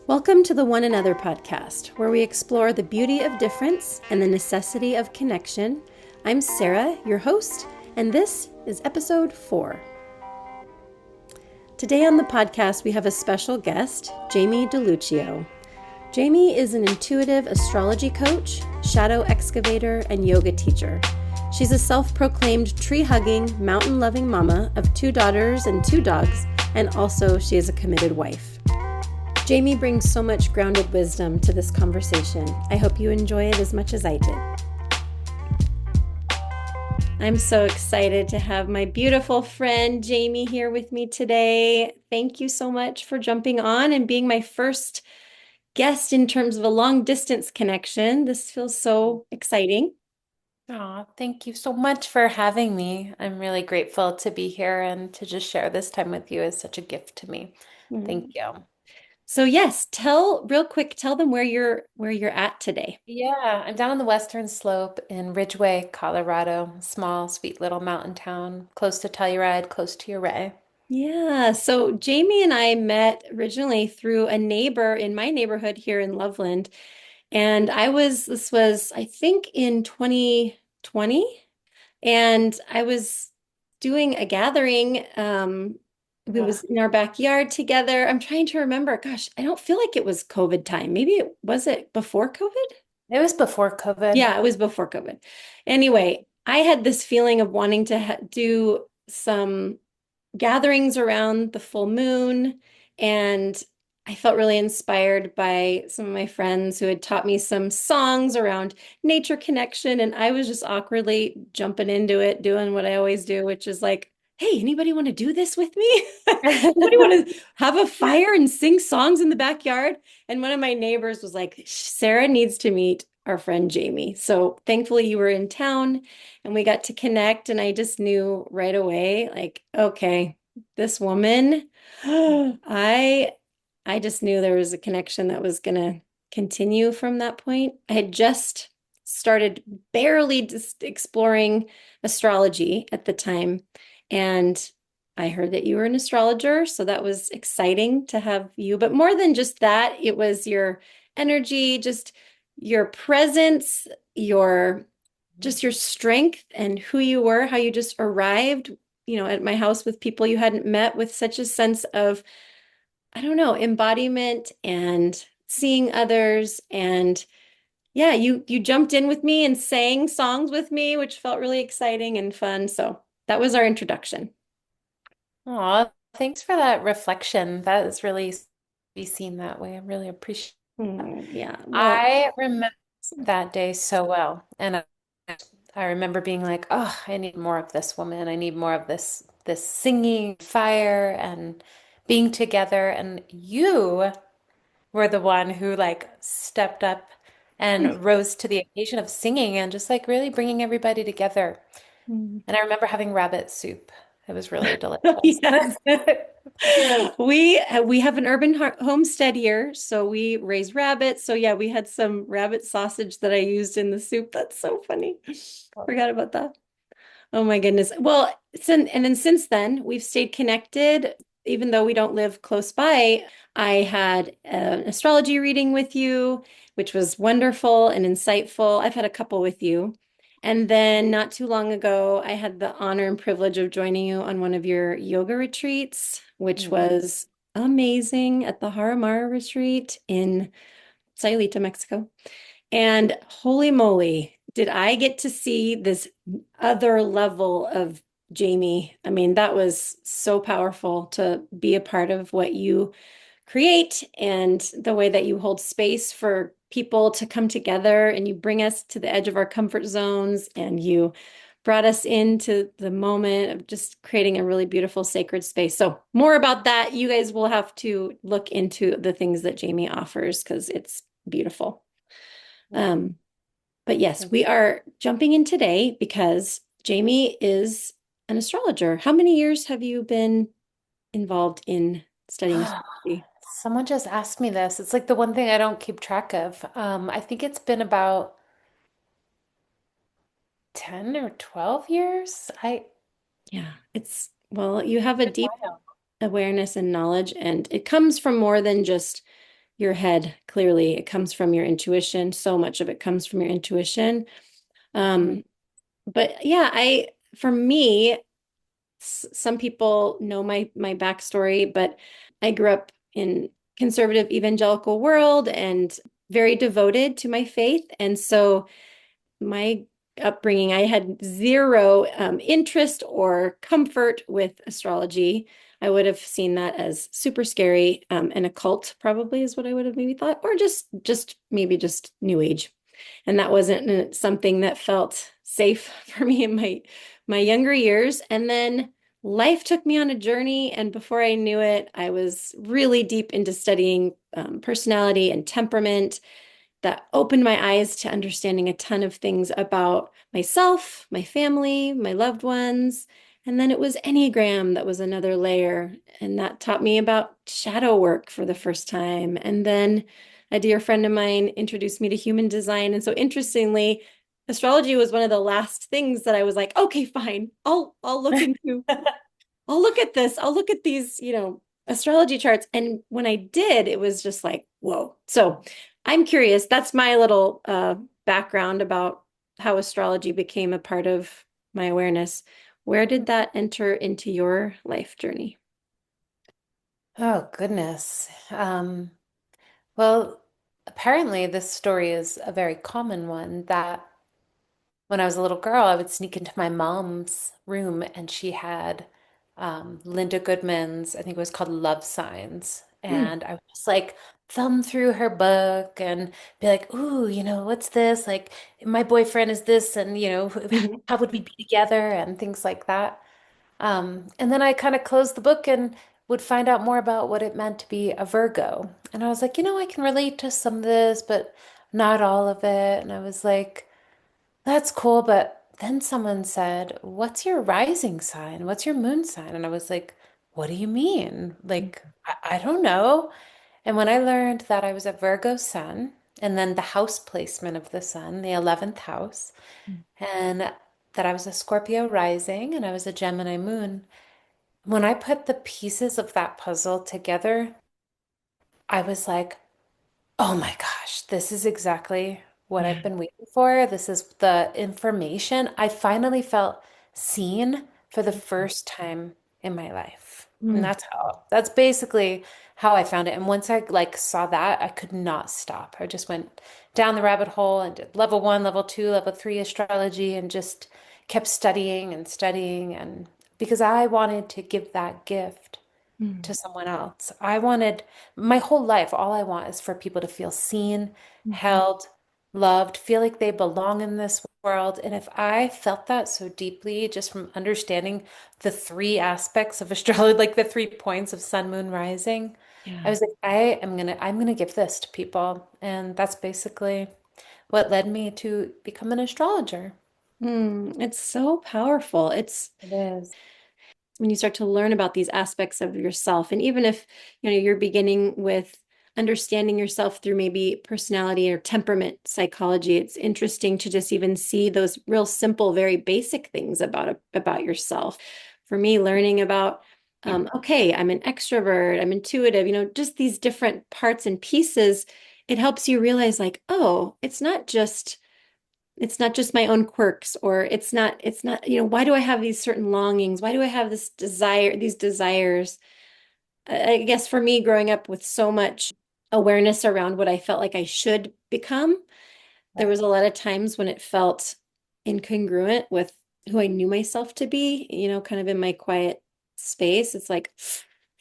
Welcome to the One Another podcast, where we explore the beauty of difference and the necessity of connection. I'm Sarah, your host, and this is episode 4. Today on the podcast, we have a special guest, Jamie DeLuccio. Jamie is an intuitive astrology coach, shadow excavator, and yoga teacher. She's a self-proclaimed tree-hugging, mountain-loving mama of 2 daughters and 2 dogs, and also she is a committed wife. Jamie brings so much grounded wisdom to this conversation. I hope you enjoy it as much as I did. I'm so excited to have my beautiful friend Jamie here with me today. Thank you so much for jumping on and being my first guest in terms of a long distance connection. This feels so exciting. Aw, thank you so much for having me. I'm really grateful to be here and to just share this time with you is such a gift to me. Mm. Thank you. So yes, tell them where you're at today. Yeah, I'm down on the western slope in Ridgeway, Colorado, small, sweet little mountain town, close to Telluride, close to Ouray. Yeah, so Jamie and I met originally through a neighbor in my neighborhood here in Loveland. And this was, I think, in 2020. And I was doing a gathering. We Yeah. was in our backyard together. I'm trying to remember. Gosh, I don't feel like it was COVID time. Maybe it before COVID? It was before COVID. Yeah, it was before COVID. Anyway, I had this feeling of wanting to do some gatherings around the full moon. And I felt really inspired by some of my friends who had taught me some songs around nature connection. And I was just awkwardly jumping into it, doing what I always do, which is like, hey, anybody want to do this with me? Anybody want to have a fire and sing songs in the backyard? And one of my neighbors was like, Sarah needs to meet our friend Jamie. So thankfully you were in town and we got to connect. And I just knew right away, like, okay, this woman, I just knew there was a connection that was gonna continue from that point. I had just started barely just exploring astrology at the time, and I heard that you were an astrologer, so that was exciting to have you. But more than just that, it was your energy, just your presence, your just your strength and who you were, how you just arrived, at my house with people you hadn't met with such a sense of, I don't know, embodiment and seeing others. And yeah, you jumped in with me and sang songs with me, which felt really exciting and fun. So that was our introduction. Aw, thanks for that reflection. That is really be seen that way. I really appreciate that. Yeah, well, I remember that day so well. And I remember being like, oh, I need more of this woman. I need more of this singing fire and being together. And you were the one who like stepped up and rose to the occasion of singing and just like really bringing everybody together. And I remember having rabbit soup. It was really delicious. yes. We have an urban homestead here, so we raise rabbits. So yeah, we had some rabbit sausage that I used in the soup. That's so funny. Forgot about that. Oh my goodness. Well, since then, we've stayed connected, even though we don't live close by. I had an astrology reading with you, which was wonderful and insightful. I've had a couple with you. And then not too long ago, I had the honor and privilege of joining you on one of your yoga retreats, which Mm. was amazing at the Haramara retreat in Sayulita, Mexico. And holy moly, did I get to see this other level of Jamie. I mean, that was so powerful to be a part of what you create and the way that you hold space for people to come together and you bring us to the edge of our comfort zones and you brought us into the moment of just creating a really beautiful sacred space. So more about that. You guys will have to look into the things that Jamie offers because it's beautiful. Um, but yes, we are jumping in today because Jamie is an astrologer. How many years have you been involved in studying astrology? Someone just asked me this. It's like the one thing I don't keep track of. I think it's been about 10 or 12 years. Yeah, well, you have a Been a deep while. awareness and knowledge, and it comes from more than just your head. Clearly, it comes from your intuition. So much of it comes from your intuition. Mhm. Um, but yeah, for me, some people know my backstory, but I grew up in conservative evangelical world and very devoted to my faith. And so my upbringing, I had zero interest or comfort with astrology. I would have seen that as super scary, and occult probably is what I would have maybe thought, or just maybe just new age. And that wasn't something that felt safe for me in my younger years. And then life took me on a journey, and before I knew it, I was really deep into studying personality and temperament that opened my eyes to understanding a ton of things about myself, my family, my loved ones. And then it was Enneagram that was another layer. And that taught me about shadow work for the first time. And then a dear friend of mine introduced me to human design. And so interestingly, astrology was one of the last things that I was like, okay, fine. I'll look into I'll look at this. I'll look at these, astrology charts. And when I did, it was just like, whoa. So I'm curious. That's my little background about how astrology became a part of my awareness. Where did that enter into your life journey? Oh, goodness. Well, apparently this story is a very common one that when I was a little girl, I would sneak into my mom's room and she had Linda Goodman's, I think it was called Love Signs. Hmm. And I would just like thumb through her book and be like, ooh, what's this? Like, my boyfriend is this, and, Mhm. how would we be together and things like that. And then I kind of closed the book and would find out more about what it meant to be a Virgo. And I was like, I can relate to some of this, but not all of it. And I was like, that's cool, but then someone said, "What's your rising sign? What's your moon sign?" And I was like, "What do you mean?" Like, I don't know. And when I learned that I was a Virgo sun, and then the house placement of the sun, the 11th house, and that I was a Scorpio rising and I was a Gemini moon, when I put the pieces of that puzzle together, I was like, oh my gosh, this is exactly what Yeah. I've been waiting for. This is the information. I finally felt seen for the first time in my life. And Mm. that's basically how I found it. And once I like saw that, I could not stop. I just went down the rabbit hole and did level one, level two, level three astrology and just kept studying and studying and because I wanted to give that gift to Mm. someone else. I wanted my whole life, all I want is for people to feel seen, Mhm. held, loved, feel like they belong in this world. And if I felt that so deeply just from understanding the three aspects of astrology, like the 3 points of sun, moon, rising, I Yeah. was like, I'm gonna give this to people. And that's basically what led me to become an astrologer. It's so powerful. It's It is. when you start to learn about these aspects of yourself, and even if you're beginning with understanding yourself through maybe personality or temperament psychology, it's interesting to just even see those real simple, very basic things about yourself. For me, learning about okay, I'm an extrovert, I'm intuitive, just these different parts and pieces, it helps you realize like, oh, it's not just my own quirks, or it's not why do I have these certain longings, why do I have these desires. I guess for me, growing up with so much awareness around what I felt like I should become, there was a lot of times when it felt incongruent with who I knew myself to be, kind of in my quiet space. It's like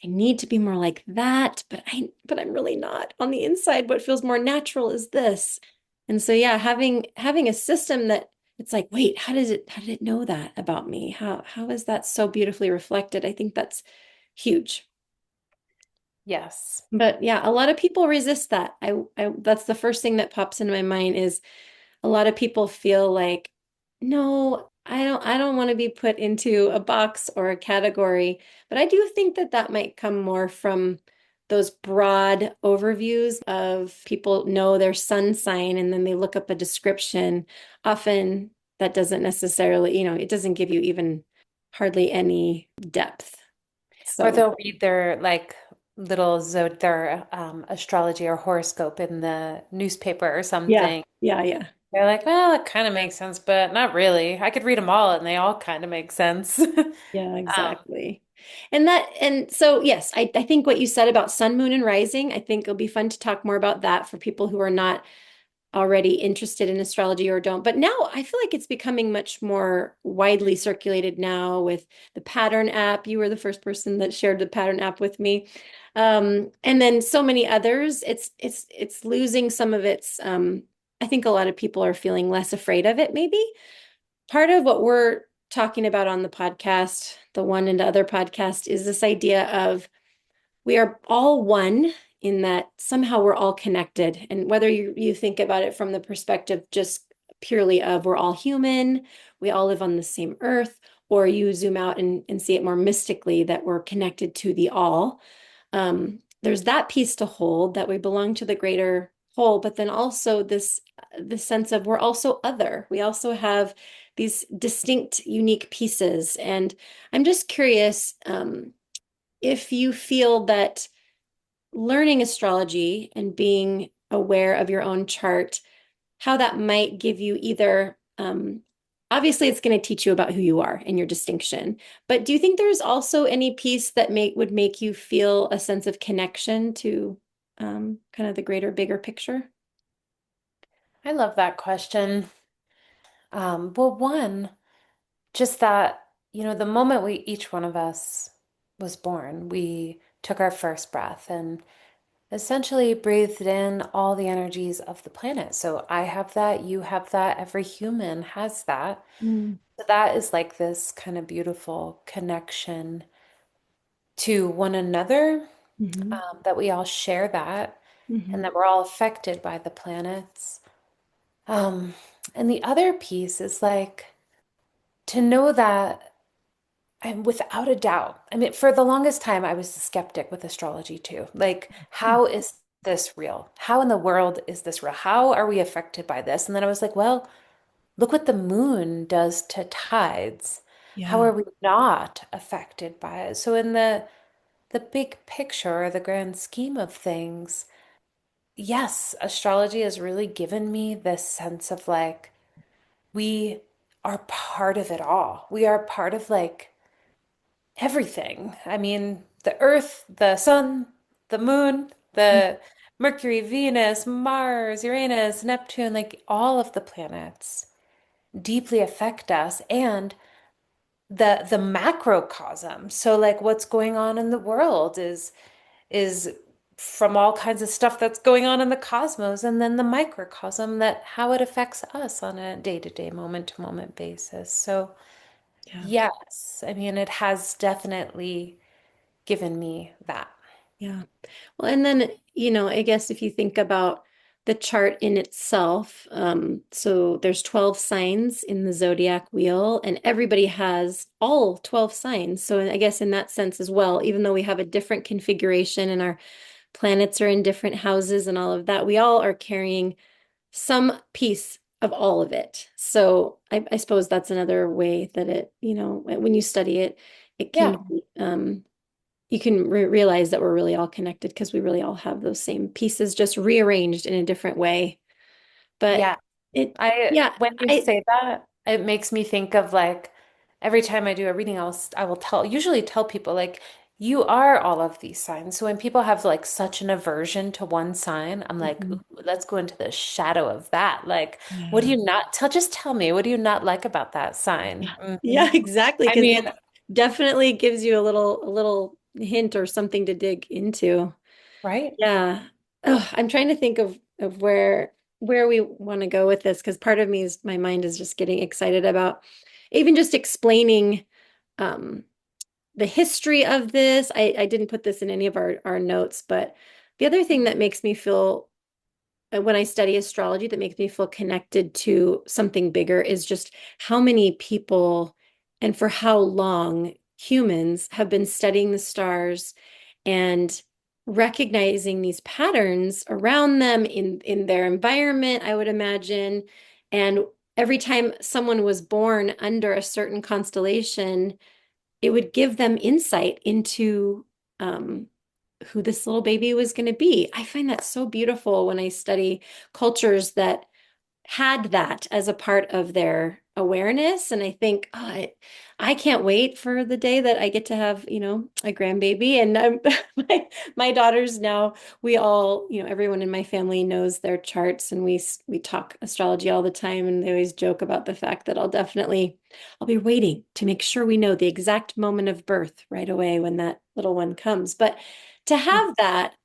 I need to be more like that, but I'm really not. On the inside, what feels more natural is this. And so yeah, having a system that it's like, wait, how did it know that about me? How is that so beautifully reflected? I think that's huge. Yes. But yeah, a lot of people resist that. I that's the first thing that pops into my mind is a lot of people feel like, no, I don't want to be put into a box or a category. But I do think that that might come more from those broad overviews of people know their sun sign and then they look up a description. Often that doesn't necessarily, it doesn't give you even hardly any depth. Or So, they'll read their like little zod their astrology or horoscope in the newspaper or Yeah. something. Yeah. Yeah. They're like, well, it kind of makes sense, but not really. I could read them all and they all kind of make sense. Yeah, Um, exactly. And so yes, I think what you said about sun, moon, and rising, I think it'll be fun to talk more about that for people who are not already interested in astrology or don't. But now I feel like it's becoming much more widely circulated now with the pattern app. You were the first person that shared the pattern app with me. And then so many others. It's losing some of its I think a lot of people are feeling less afraid of it, maybe. Part of what we're talking about on the podcast, the one and other podcast, is this idea of we are all one in that somehow we're all connected. And whether you think about it from the perspective just purely of we're all human, we all live on the same earth, or you zoom out and see it more mystically that we're connected to the all. There's that piece to hold that we belong to the greater whole, but then also this sense of we're also other. We also have these distinct, unique pieces. And I'm just curious, if you feel that learning astrology and being aware of your own chart, how that might give you either, obviously it's going to teach you about who you are and your distinction, but do you think there's also any piece that would make you feel a sense of connection to kind of the greater, bigger picture? I love that question. Well, one, just that, the moment each one of us was born, we took our first breath and essentially breathed in all the energies of the planet. So I have that, you have that, every human has that. Mm. So that is like this kind of beautiful connection to one another, Hmm. that we all share that and Hmm. that we're all affected by the planets. Um, and the other piece is like to know that I'm without a doubt. I mean, for the longest time, I was a skeptic with astrology too. Like, how is this real? How in the world is this real? How are we affected by this? And then I was like, well, look what the moon does to tides. How Yeah, are we not affected by it? So in the big picture or the grand scheme of things, yes, astrology has really given me this sense of like we are part of it all. We are part of like everything. I mean, the Earth, the sun, the moon, the Mercury, Venus, Mars, Uranus, Neptune, like all of the planets deeply affect us and the macrocosm. So like what's going on in the world is from all kinds of stuff that's going on in the cosmos and then the microcosm that how it affects us on a day-to-day, moment-to-moment basis. So yeah, yes, I mean it has definitely given me that. yeah. Well, and then, I guess if you think about the chart in itself, so there's 12 signs in the zodiac wheel, and everybody has all 12 signs. So I guess in that sense as well, even though we have a different configuration and our planets are in different houses and all of that, we all are carrying some piece of all of it. So I suppose that's another way that when you study it, it can Yeah. be, you can realize that we're really all connected because we really all have those same pieces just rearranged in a different way. But Yeah. it, I yeah, when you I, say that, it makes me think of like every time I do a reading, I will usually tell people like you are all of these signs. So when people have like such an aversion to one sign, I'm like, Mhm. ooh, let's go into the shadow of that. Like, what do Yeah, you not tell? Just tell me, what do you not like about that sign? yeah, Mhm. yeah, exactly. I Because mean, that definitely gives you a little hint or something to dig into. right? Yeah. Oh, I'm trying to think of where we want to go with this because part of me is my mind is just getting excited about even just explaining um the history of this. I didn't put this in any of our notes, but the other thing that makes me feel when I study astrology that makes me feel connected to something bigger is just how many people and for how long humans have been studying the stars and recognizing these patterns around them in their environment, I would imagine. And every time someone was born under a certain constellation, it would give them insight into um, who this little baby was going to be. I find that so beautiful when I study cultures that had that as a part of their awareness. And I think, oh, I can't wait for the day that I get to have, a grandbaby. And my daughters now, we all, everyone in my family knows their charts, and we talk astrology all the time. And they always joke about the fact that I'll be waiting to make sure we know the exact moment of birth right away when that little one comes. But to have that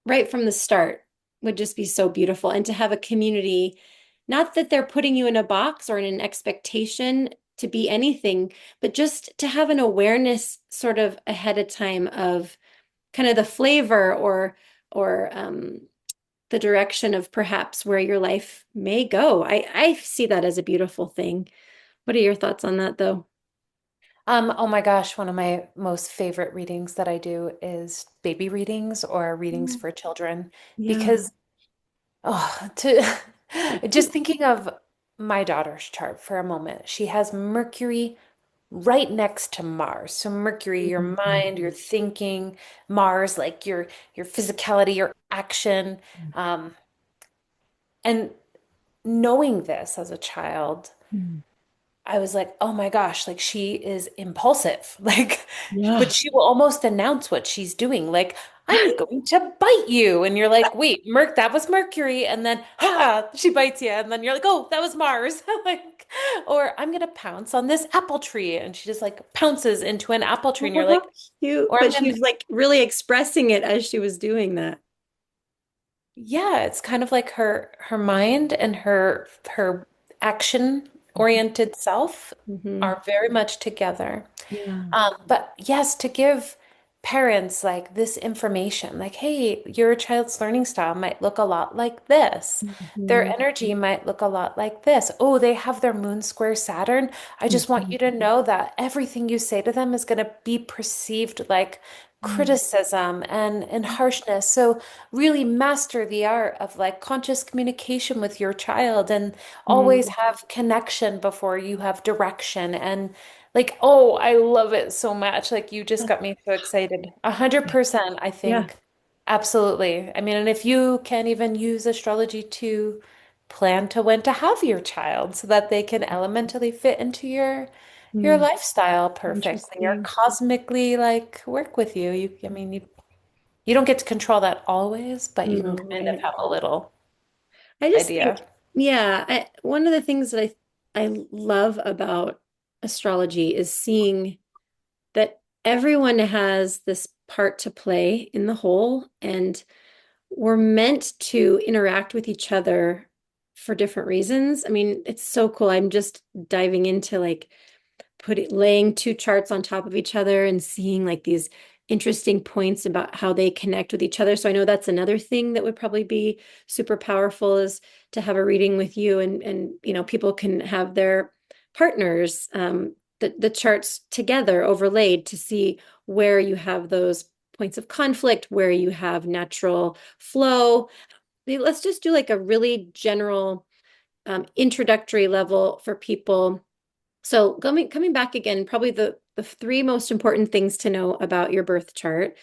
right from the start would just be so beautiful. And to have a community, not that they're putting you in a box or in an expectation to be anything, but just to have an awareness sort of ahead of time of kind of the flavor or the direction of perhaps where your life may go. I see that as a beautiful thing. What are your thoughts on that, though? Oh my gosh, one of my most favorite readings that I do is baby readings or readings Oh, for children yeah. because oh, to just thinking of my daughter's chart for a moment. She has Mercury right next to Mars. So Mercury, your mind, your thinking, Mars, like your physicality, your action. Um, and knowing this as a child, Mhm. I was like, oh my gosh, like she is impulsive. Like, but Yeah. she will almost announce what she's doing. Like, I'm going to bite you. And you're like, wait, that was Mercury. And then, she bites you. And then you're like, oh, that was Mars. Like, or I'm going to pounce on this apple tree. And she just like pounces into an apple tree. And you're Oh, how like, cute. or I'm But going she to, was like really expressing it as she was doing that. yeah, it's kind of like her mind and her action oriented self Hmm. are very much together. Yeah. But yes, to give parents like this information, like, hey, your child's learning style might look a lot like this. Their Hmm. energy might look a lot like this. Oh, they have their moon square Saturn. I just want Hmm. you to know that everything you say to them is going to be perceived like criticism and harshness. So really master the art of like conscious communication with your child and always Hmm. have connection before you have direction and like, oh, I love it so much. Like you just got me so excited. 100%, I Yeah. think. Absolutely. I mean, and if you can even use astrology to plan to when to have your child so that they can elementally fit into your Hmm. lifestyle perfectly or Interesting. cosmically like work with you. I mean, you don't get to control that always, but you can No, kind of right. have a little I just think, idea. yeah, one of the things that I love about astrology is seeing that everyone has this part to play in the whole, and we're meant to interact with each other for different reasons. I mean, it's so cool. I'm just diving into like laying two charts on top of each other and seeing like these interesting points about how they connect with each other. So I know that's another thing that would probably be super powerful is to have a reading with you, and people can have their partners, the charts together overlaid to see where you have those points of conflict, where you have natural flow. Let's just do like a really general introductory level for people. So coming back again, probably the three most important things to know about your birth chart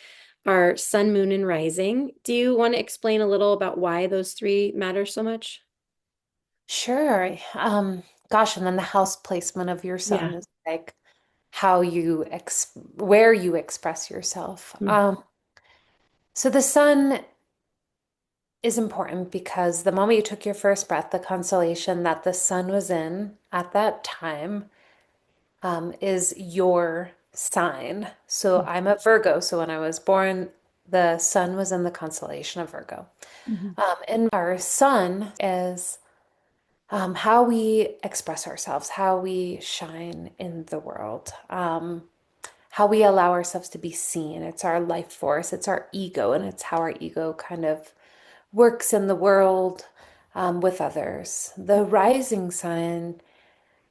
are sun, moon, and rising. Do you want to explain a little about why those three matter so much? Sure. Gosh, and then the house placement of your Yeah. son is like how you ex where you express yourself. Mm. So the sun is important because the moment you took your first breath, the constellation that the sun was in at that time is your sign. So I'm a Virgo. So when I was born, the sun was in the constellation of Virgo. Mhm. And our sun is how we express ourselves, how we shine in the world, how we allow ourselves to be seen. It's our life force, it's our ego, and it's how our ego kind of works in the world with others. The rising sign,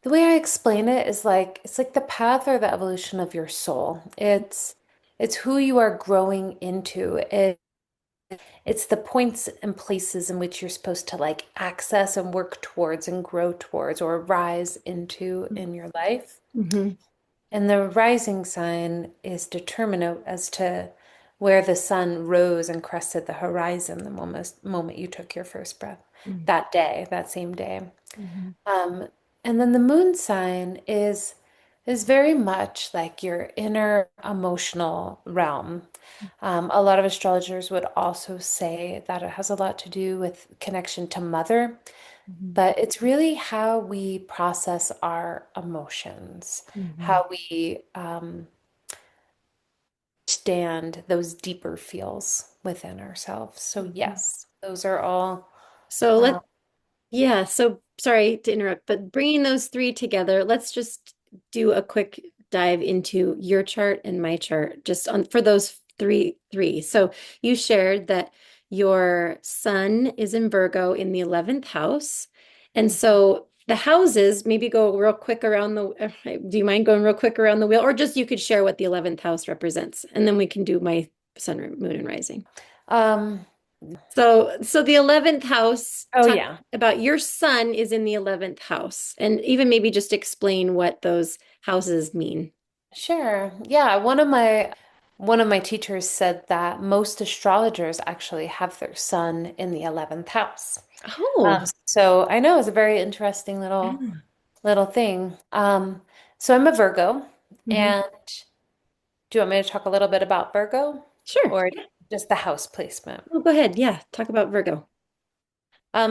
the way I explain it is like it's like the path or the evolution of your soul. It's who you are growing into. It's the points and places in which you're supposed to like access and work towards and grow towards or rise into in your life. Mhm. And the rising sign is determinate as to where the sun rose and crested the horizon the moment you took your first breath that day, that same day. Mhm. Um, and then the moon sign is very much like your inner emotional realm. A lot of astrologers would also say that it has a lot to do with connection to mother, Mhm. but it's really how we process our emotions, Mhm. how we stand those deeper feels within ourselves. So Mhm. yes, those are all. So Um, yeah, so sorry to interrupt, but bringing those three together, let's just do a quick dive into your chart and my chart, just on for those three. So you shared that your sun is in Virgo in the 11th house. And so the houses, maybe go real quick around do you mind going real quick around the wheel? Or just you could share what the 11th house represents, and then we can do my sun, moon, and rising. um, So the 11th house, oh talk yeah. about your sun is in the 11th house, and even maybe just explain what those houses mean. Sure. Yeah, one of my teachers said that most astrologers actually have their sun in the 11th house. Oh, So I know it's a very interesting yeah. little thing. So I'm a Virgo, Hmm. and do you want me to talk a little bit about Virgo Sure. or Yeah. just the house placement? Oh, go ahead. Yeah, talk about Virgo.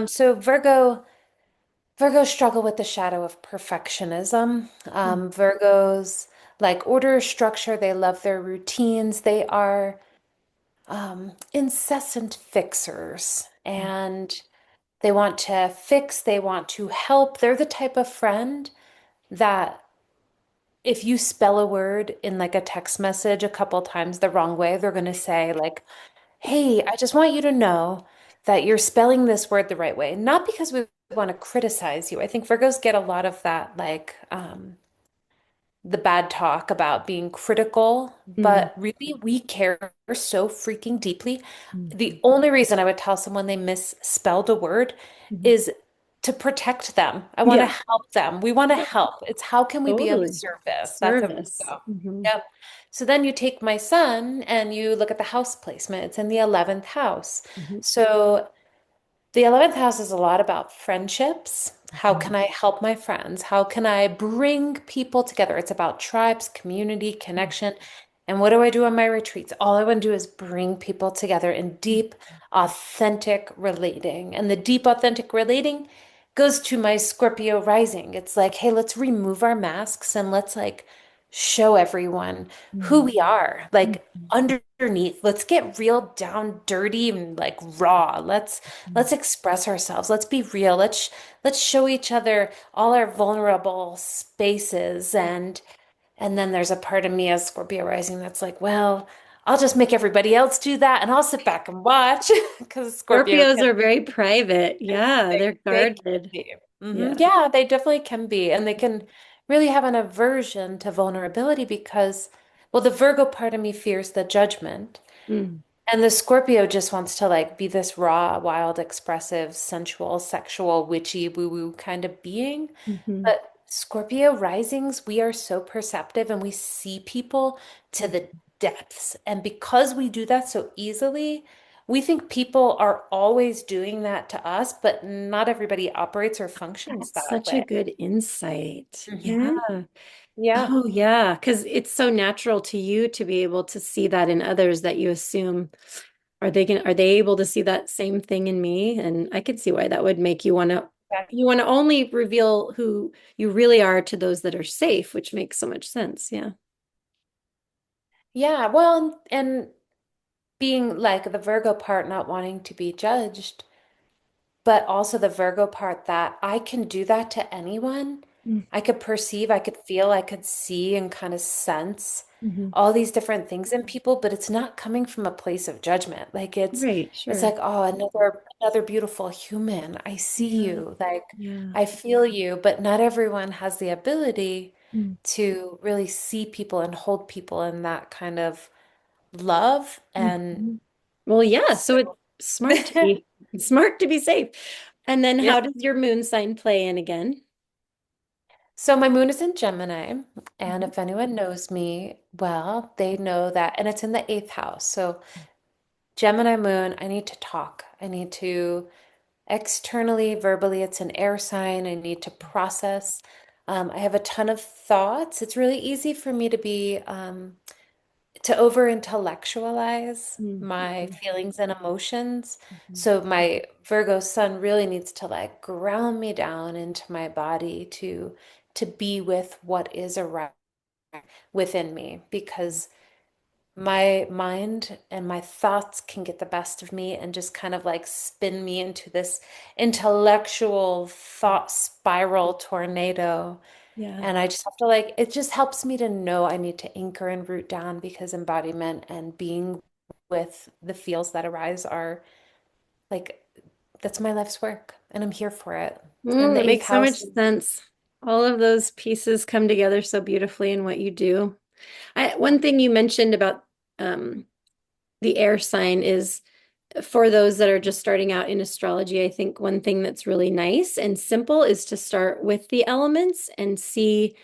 So Virgos struggle with the shadow of perfectionism. Mm, Virgos like order, structure, they love their routines. They are incessant fixers and they want to fix, they want to help. They're the type of friend that if you spell a word in like a text message a couple times the wrong way, they're going to say, like, hey, I just want you to know that you're spelling this word the right way. Not because we want to criticize you. I think Virgos get a lot of that, like, the bad talk about being critical, mm, but really we care so freaking deeply. mhm, The only reason I would tell someone they misspelled a word mhm. is to protect them. I want to Yeah, help them. We want to help. It's how can we be of totally. service? That's a Service. Virgo. Hmm. Yep. So then you take my son and you look at the house placement. It's in the 11th house. Hmm. So the 11th house is a lot about friendships. How Hmm. can I help my friends? How can I bring people together? It's about tribes, community, connection. And what do I do on my retreats? All I want to do is bring people together in deep, authentic relating. And the deep, authentic relating goes to my Scorpio rising. It's like, hey, let's remove our masks and let's like show everyone who we are. Like underneath, let's get real down dirty and like raw. Let's express ourselves. Let's be real. Let's show each other all our vulnerable spaces and then there's a part of me as Scorpio rising that's like, well, I'll just make everybody else do that and I'll sit back and watch because Scorpio Scorpios can are very private. Yeah, they're they can guarded. be. Yeah. Yeah, they definitely can be. And they can really have an aversion to vulnerability because, well, the Virgo part of me fears the judgment. Mm. And the Scorpio just wants to like be this raw, wild, expressive, sensual, sexual, witchy, woo-woo kind of being. Hmm. But Scorpio risings, we are so perceptive and we see people to the depths. And because we do that so easily, we think people are always doing that to us, but not everybody operates or functions That's that such a way. good insight. Yeah. Hmm. Yeah. Oh, yeah. Because it's so natural to you to be able to see that in others that you assume, are they able to see that same thing in me? And I could see why that would make you want to only reveal who you really are to those that are safe, which makes so much sense. Yeah. Yeah. Well, and being like the Virgo part, not wanting to be judged. But also the Virgo part that I can do that to anyone. I could perceive, I could feel, I could see and kind of sense Mm-hmm. all these different things in people, but it's not coming from a place of judgment. Like Right. it's Sure. like, oh, another beautiful human. I see Yeah. you. Like Yeah. I feel you, but not everyone has the ability Mm. to really see people and hold people in that kind of love. And Mhm. Well, yeah. so So it's smart to be safe. And then yeah. how does your moon sign play in again? So my moon is in Gemini, and Mhm. if anyone knows me well, they know that, and it's in the eighth house. So Gemini moon, I need to talk. I need to externally, verbally, it's an air sign. I need to process. I have a ton of thoughts. It's really easy for me to be to over intellectualize Mm, my mhm, feelings and emotions. mhm. So my Virgo sun really needs to like ground me down into my body to be with what is around within me because my mind and my thoughts can get the best of me and just kind of like spin me into this intellectual thought spiral tornado. Yeah. And I just have to like, it just helps me to know I need to anchor and root down because embodiment and being with the feels that arise are like, that's my life's work and I'm here for it. And That the eighth makes so house, much sense. All of those pieces come together so beautifully in what you do. One thing you mentioned about um, the air sign is for those that are just starting out in astrology, I think one thing that's really nice and simple is to start with the elements and see,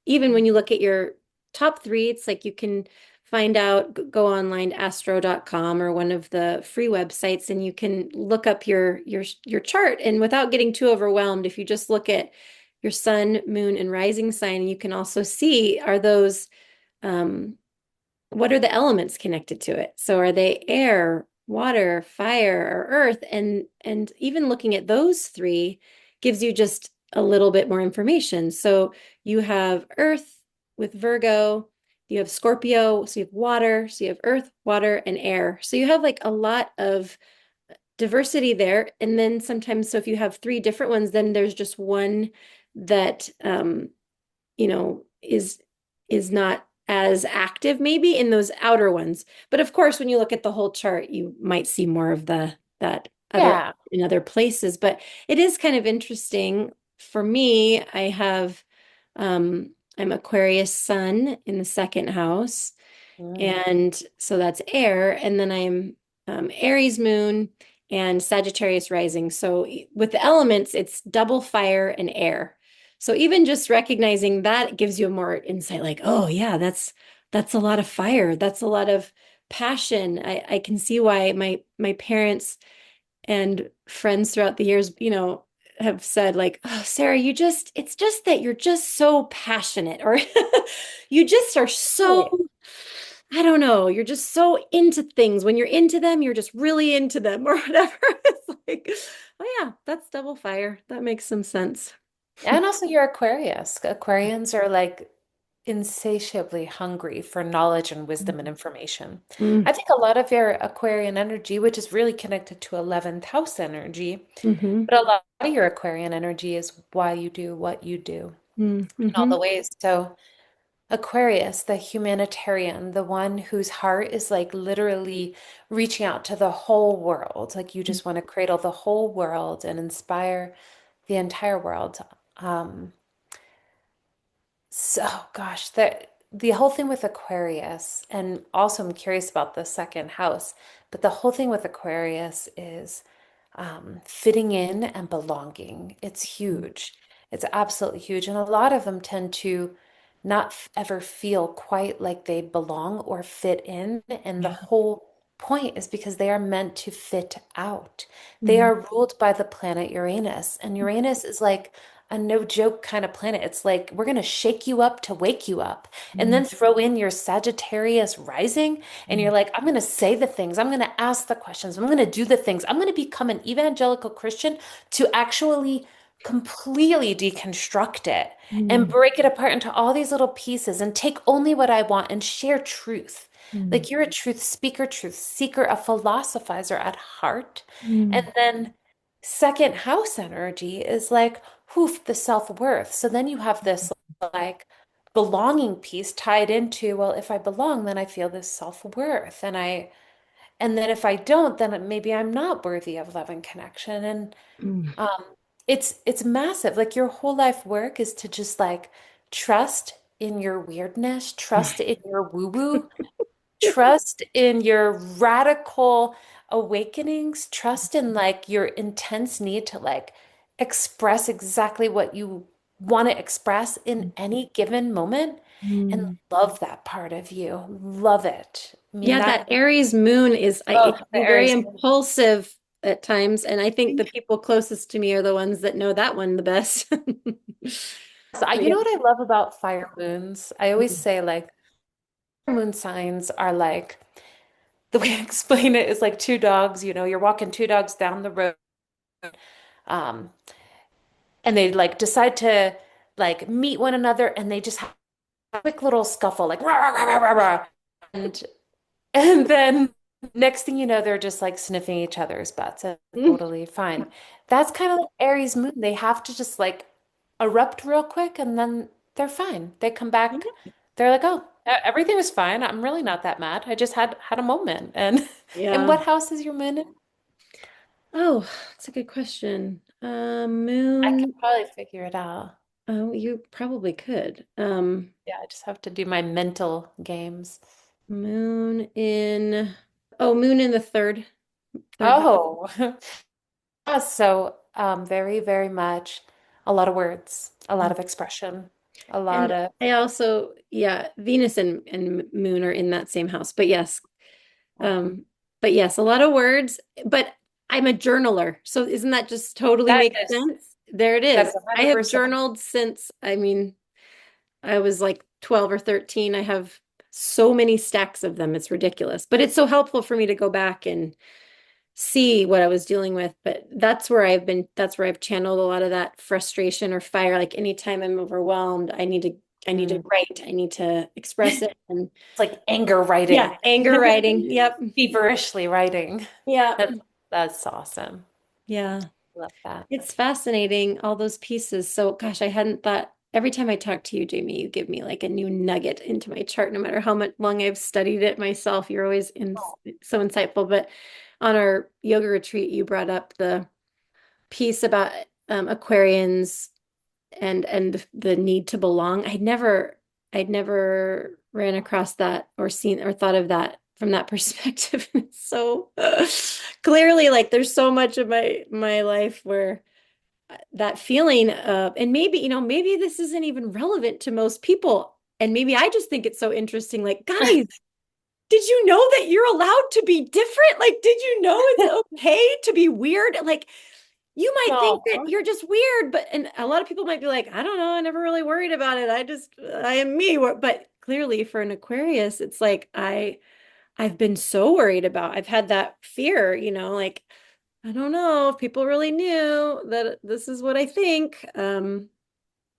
even when you look at your top three, it's like you can find out, go online, astro.com or one of the free websites, and you can look up your chart. And without getting too overwhelmed, if you just look at your sun, moon, and rising sign, you can also see are those um, what are the elements connected to it? So are they air, water, fire, or earth? And even looking at those three gives you just a little bit more information. So you have earth with Virgo, you have Scorpio, so you have water, so you have earth, water, and air. So you have like a lot of diversity there. And then sometimes, so if you have three different ones, then there's just one that is not as active maybe in those outer ones. But of course, when you look at the whole chart, you might see more of the that other yeah. in other places. But it is kind of interesting. For me, I'm Aquarius sun in the second house. Mm. And so that's air. And then I'm Aries moon and Sagittarius rising. So with the elements, it's double fire and air. So even just recognizing that gives you more insight, like, oh yeah, that's a lot of fire. That's a lot of passion. I can see why my parents and friends throughout the years, have said like, oh, Sarah, it's just that you're just so passionate, or you just are so Right. I don't know. You're just so into things. When you're into them, you're just really into them or whatever. It's like, oh yeah, that's double fire. That makes some sense. And also you're Aquarius. Aquarians are like insatiably hungry for knowledge and wisdom and information. Mm, I think a lot of your Aquarian energy, which is really connected to 11th house energy, hmm but a lot of your Aquarian energy is why you do what you do in all mm-hmm. the ways. So Aquarius, the humanitarian, the one whose heart is like literally reaching out to the whole world. Like you just want to cradle the whole world and inspire the entire world. Um, so, gosh, the whole thing with Aquarius, and also I'm curious about the second house, but the whole thing with Aquarius is fitting in and belonging. It's huge. It's absolutely huge. And a lot of them tend to not ever feel quite like they belong or fit in. And the Yeah. whole point is because they are meant to fit out. They Mm, are ruled by the planet Uranus. And Uranus is like a no joke kind of planet. It's like we're going to shake you up to wake you up and mm, then throw in your Sagittarius rising. And mm, you're like, I'm going to say the things, I'm going to ask the questions, I'm going to do the things, I'm going to become an evangelical Christian to actually completely deconstruct it and mm, break it apart into all these little pieces and take only what I want and share truth. mm, Like you're a truth speaker, truth seeker, a philosophizer at heart. And mm, then second house energy is like, whoof, the self-worth. So then you have this like belonging piece tied into, well, if I belong, then I feel this self-worth. And then if I don't, then maybe I'm not worthy of love and connection. And mm. um, it's massive. Like your whole life work is to just like trust in your weirdness, trust in your woo-woo, trust in your radical awakenings, trust in like your intense need to like express exactly what you want to express in any given moment and Mm. love that part of you. Love it. I mean, Yeah, that, that Aries moon is it oh, can the be very Aries. impulsive at times, and I think the people closest to me are the ones that know that one the best. So But you yeah. know what I love about fire moons? I always say like moon signs are like the way I explain it is like two dogs, you're walking two dogs down the road, um, and they like decide to like meet one another and they just have a quick little scuffle, like rah, rah, rah, rah, rah, rah. And and then next thing you know, they're just like sniffing each other's butts and Mm. totally fine. That's kind of like Aries moon. They have to just like erupt real quick and then they're fine. They come back. They're like, oh, everything was fine. I'm really not that mad. I just had a moment. And and Yeah. what house is your moon in? Oh, that's a good question. I could Moon. probably figure it out. Oh, you probably could. Yeah, I just have to do my mental games. Moon in. Oh, moon in the third house. Oh, so very, very much a lot of words, a lot of expression, a lot And of, I also, yeah, Venus and Moon are in that same house. Um, but yes, a lot of words. But I'm a journaler, so isn't that just totally that makes is sense? There it that is is. I have 100%. journaled since, I mean, I was like 12 or 13. I have so many stacks of them. It's ridiculous. But it's so helpful for me to go back and see what I was dealing with. But that's where I've channeled a lot of that frustration or fire. Like anytime I'm overwhelmed, I need to Mm. write, I need to express it. And It's like anger yeah, writing, anger writing. Yep. feverishly writing. Yeah. That's that's awesome. Yeah. Love that. It's fascinating, all those pieces. So, gosh, I hadn't thought every time I talk to you, Jamie, you give me like a new nugget into my chart, no matter how much long I've studied it myself. You're always so insightful. But on our yoga retreat, you brought up the piece about Aquarians and the need to belong. I'd never ran across that or seen or thought of that from that perspective. So clearly, like there's so much of my life where that feeling of, and maybe, maybe this isn't even relevant to most people. And maybe I just think it's so interesting. Like, guys, did you know that you're allowed to be different? Like, did you know it's okay to be weird? Like, you might think that No. you're just weird, but and a lot of people might be like, I don't know, I never really worried about it. I am me. But clearly for an Aquarius, it's like I've been so worried about. I've had that fear, like I don't know if people really knew that this is what I think.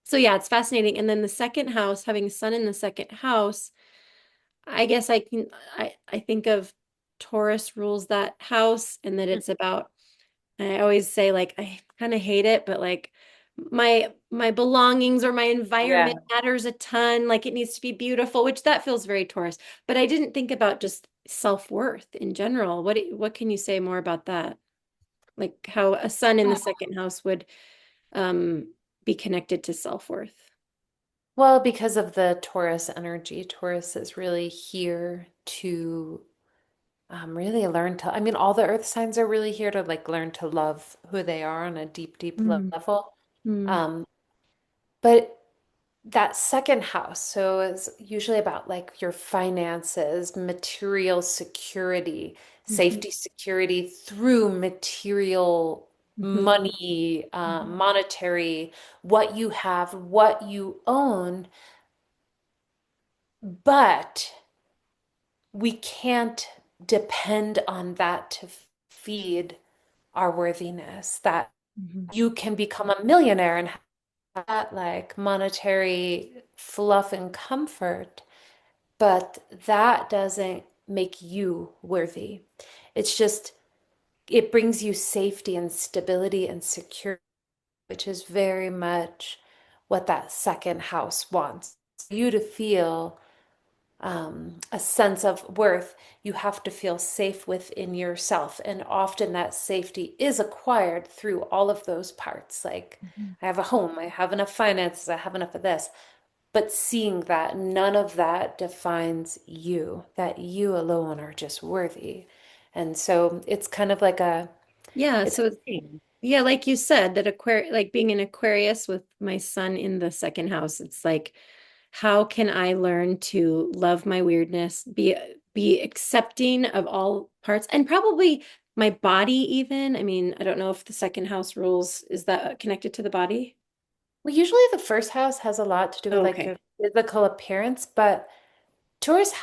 So yeah, it's fascinating. And then the second house, having a sun in the second house, I guess I think of Taurus rules that house and that it's about I always say like I kind of hate it, but like my belongings or my Yeah. environment matters a ton. Like it needs to be beautiful, which that feels very Taurus. But I didn't think about just self-worth in general. What can you say more about that? Like how a sun in the second house would be connected to self-worth. Well, because of the Taurus energy, Taurus is really here to really learn to, I mean, all the earth signs are really here to like learn to love who they are on a deep, deep Mm, level. mm, Um, but that second house, so it's usually about like your finances, material security, mhm, safety security through material mhm, money, mhm, monetary, what you have, what you own. But we can't depend on that to feed our worthiness, that mhm, you can become a millionaire and have that like monetary fluff and comfort, but that doesn't make you worthy. It's just, it brings you safety and stability and security, which is very much what that second house wants you to feel a sense of worth, you have to feel safe within yourself. And often that safety is acquired through all of those parts. Like, mhm. I have a home, I have enough finances, I have enough of this. But seeing that none of that defines you, that you alone are just worthy. And so it's kind of like Yeah, it's so freeing. Yeah, like you said, that like being an Aquarius with my son in the second house, it's like, how can I learn to love my weirdness, be accepting of all parts, and probably my body even. I mean, I don't know if the second house rules, is that connected to the body? Well, usually the first house has a lot to do with Oh, like okay. your physical appearance, but Taurus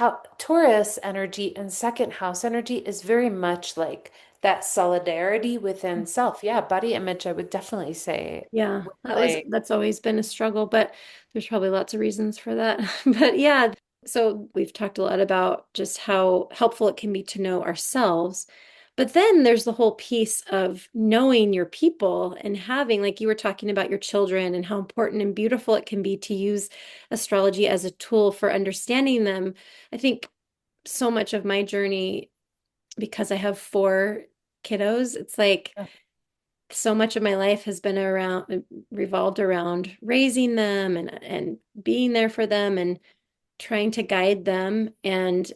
energy and second house energy is very much like that solidarity within self. Yeah, body image, I would definitely say Yeah, would play. that's always been a struggle, but there's probably lots of reasons for that. But yeah, so we've talked a lot about just how helpful it can be to know ourselves. But then there's the whole piece of knowing your people and having, like you were talking about your children and how important and beautiful it can be to use astrology as a tool for understanding them. I think so much of my journey, because I have four kiddos, it's like so much of my life has been around revolved around raising them and being there for them and trying to guide them. And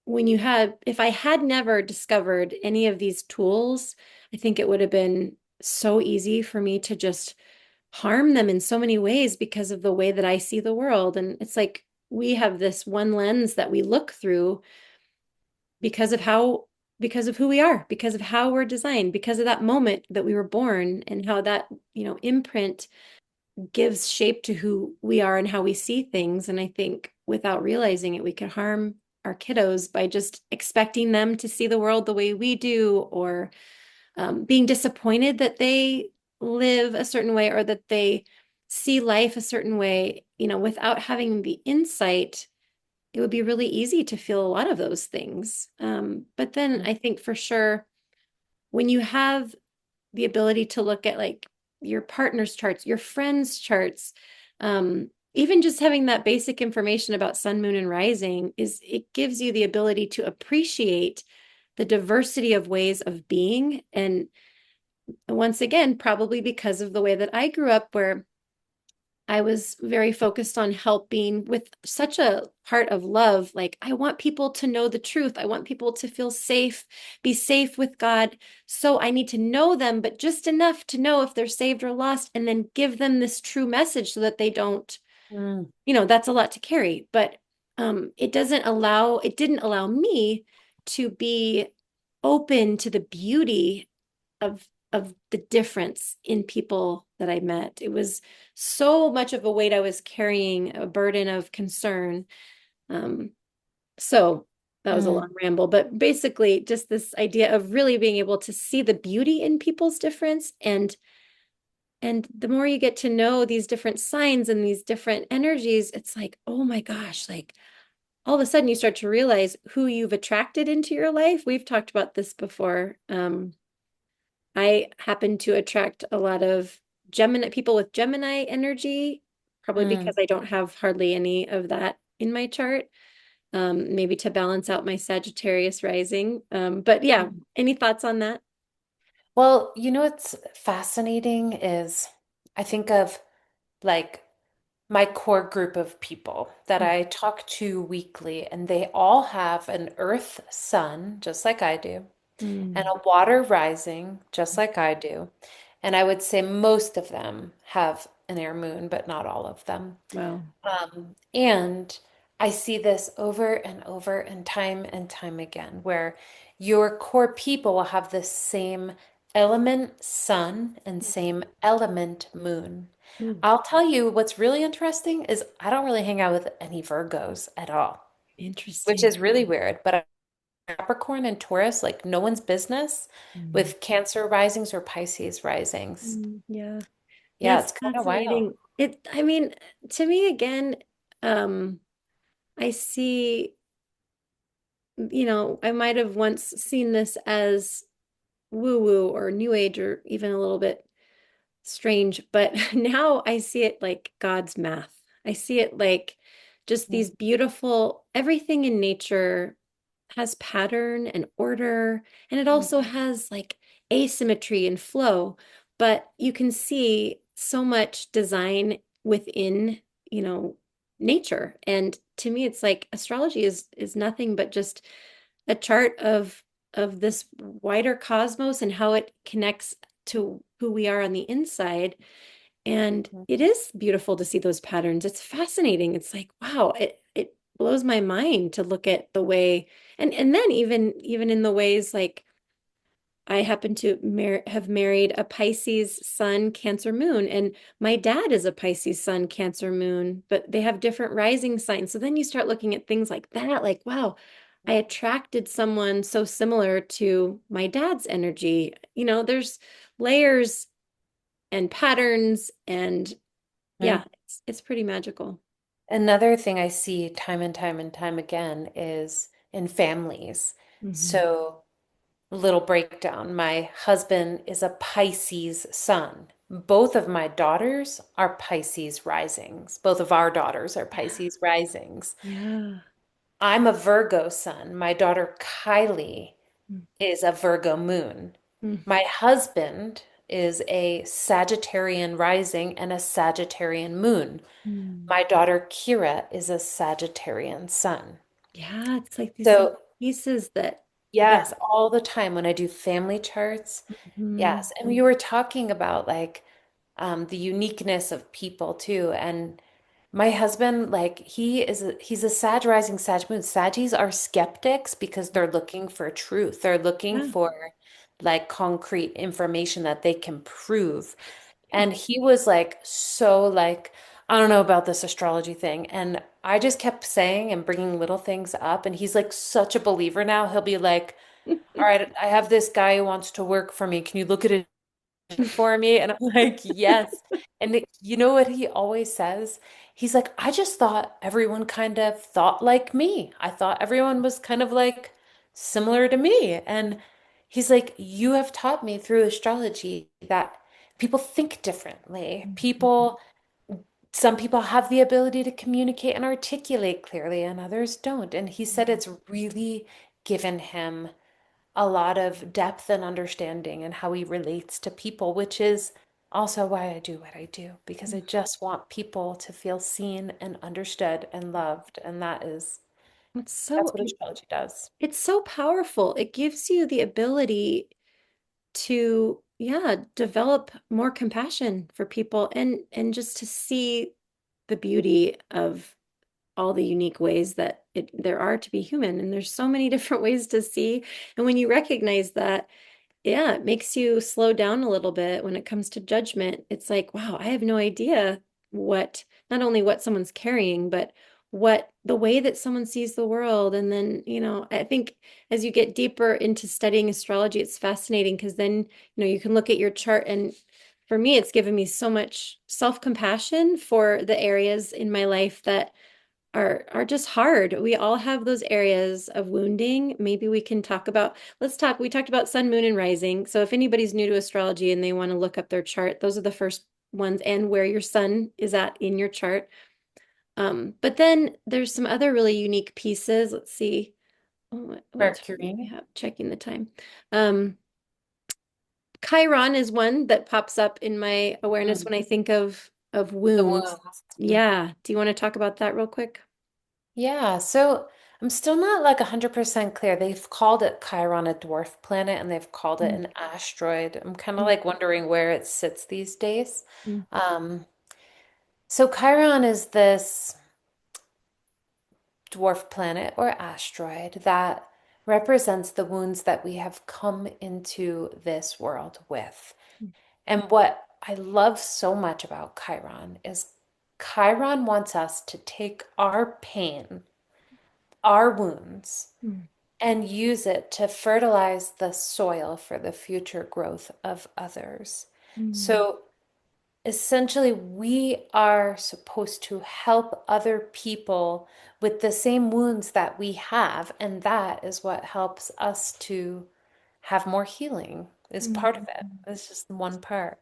when you had if I had never discovered any of these tools, I think it would have been so easy for me to just harm them in so many ways because of the way that I see the world. And it's like we have this one lens that we look through because of how because of who we are, because of how we're designed, because of that moment that we were born and how that, imprint gives shape to who we are and how we see things. And I think without realizing it, we could harm our kiddos by just expecting them to see the world the way we do, or being disappointed that they live a certain way or that they see life a certain way, without having the insight. It would be really easy to feel a lot of those things. But then I think for sure, when you have the ability to look at like your partner's charts, your friends' charts, even just having that basic information about sun, moon, and rising it gives you the ability to appreciate the diversity of ways of being. And once again, probably because of the way that I grew up, where I was very focused on helping with such a heart of love. Like, I want people to know the truth. I want people to feel safe, be safe with God. So I need to know them, but just enough to know if they're saved or lost, and then give them this true message so that they don't, Mm, that's a lot to carry. But it didn't allow me to be open to the beauty of the difference in people that I met. It was so much of a weight I was carrying, a burden of concern. Um, so that was a mm, long ramble, but basically just this idea of really being able to see the beauty in people's difference. And the more you get to know these different signs and these different energies, it's like, oh my gosh, like all of a sudden you start to realize who you've attracted into your life. We've talked about this before. I happen to attract a lot of Gemini people with Gemini energy, probably because mm. I don't have hardly any of that in my chart. Maybe to balance out my Sagittarius rising. But yeah, any thoughts on that? Well, you know what's fascinating is I think of like my core group of people that I talk to weekly, and they all have an earth sun, just like I do, and Mm, a water rising, just like I do. And I would say most of them have an air moon, but not all of them. wow. And I see this over and time again, where your core people will have the same element sun and same element moon. Mm, I'll tell you what's really interesting is I don't really hang out with any Virgos at all, which interesting. is really weird. But Capricorn and Taurus, like no one's business Mm, with Cancer risings or Pisces risings. yeah, Yeah, that's it's kind of wild. fascinating. I mean, to me again, um, I see, I might have once seen this as woo woo or new age or even a little bit strange, but now I see it like God's math. I see it like just these beautiful, everything in nature has pattern and order, and it also has like asymmetry and flow, but you can see so much design within, you know, nature. And to me, it's like astrology is nothing but just a chart of this wider cosmos and how it connects to who we are on the inside. And it Mhm. is beautiful to see those patterns. It's fascinating. It's like, wow, it blows my mind to look at the way and then even in the ways like I happen to have married a Pisces sun, Cancer moon, and my dad is a Pisces sun, Cancer moon, but they have different rising signs. So then you start looking at things like that, like, wow, I attracted someone so similar to my dad's energy. There's layers and patterns, and yeah, it's pretty magical. Another thing I see time and time and time again is in families. Hmm. So, little breakdown. My husband is a Pisces sun. Both of my daughters are Pisces risings. Both of our daughters are Pisces risings. Yeah. I'm a Virgo sun. My daughter Kylie is a Virgo moon. Mm-hmm. My husband is a Sagittarian rising and a Sagittarian moon. My daughter Kira is a Sagittarian sun. Yeah, it's like these little So, pieces that yes, all the time when I do family charts, Mhm. yes. And you were talking about like the uniqueness of people too. And my husband, like he's a Sag rising Sag moon. Saggies are skeptics because they're looking for truth. They're looking Yeah. for like concrete information that they can prove. And he was like, so like, I don't know about this astrology thing. And I just kept saying and bringing little things up. And he's like such a believer now. He'll be like, all right, I have this guy who wants to work for me. Can you look at it for me? And I'm like, yes. And you know what he always says? He's like, I just thought everyone kind of thought like me. I thought everyone was kind of like similar to me. And he's like, you have taught me through astrology that people think differently. Some people have the ability to communicate and articulate clearly, and others don't. And he said it's really given him a lot of depth and understanding and how he relates to people, which is also why I do what I do, because I just want people to feel seen and understood and loved. And It's that's so what astrology does. it's so powerful. It gives you the ability to, yeah, develop more compassion for people and just to see the beauty of all the unique ways that there are to be human. And there's so many different ways to see. And when you recognize that, yeah, it makes you slow down a little bit when it comes to judgment. It's like, wow, I have no idea not only what someone's carrying, but what the way that someone sees the world. And then, I think as you get deeper into studying astrology, it's fascinating because then, you can look at your chart. And for me, it's given me so much self-compassion for the areas in my life that are just hard. We all have those areas of wounding. Maybe we can we talked about sun, moon, and rising. So if anybody's new to astrology and they want to look up their chart, those are the first ones and where your sun is at in your chart. But then there's some other really unique pieces. Let's see. Oh, what time do we Mercury, have? Checking the time. Um, Chiron is one that pops up in my awareness mm, when I think of the wounds. wounds. Yeah. Do you want to talk about that real quick? Yeah, so I'm still not like 100% clear. They've called it Chiron a dwarf planet and they've called it Mm, an asteroid. I'm kind of mm, like wondering where it sits these days. mm, Um, so Chiron is this dwarf planet or asteroid that represents the wounds that we have come into this world with. And what I love so much about Chiron is Chiron wants us to take our pain, our wounds, mm, and use it to fertilize the soil for the future growth of others. mm. So essentially, we are supposed to help other people with the same wounds that we have, and that is what helps us to have more healing, is Mm. part of it. It's just one part.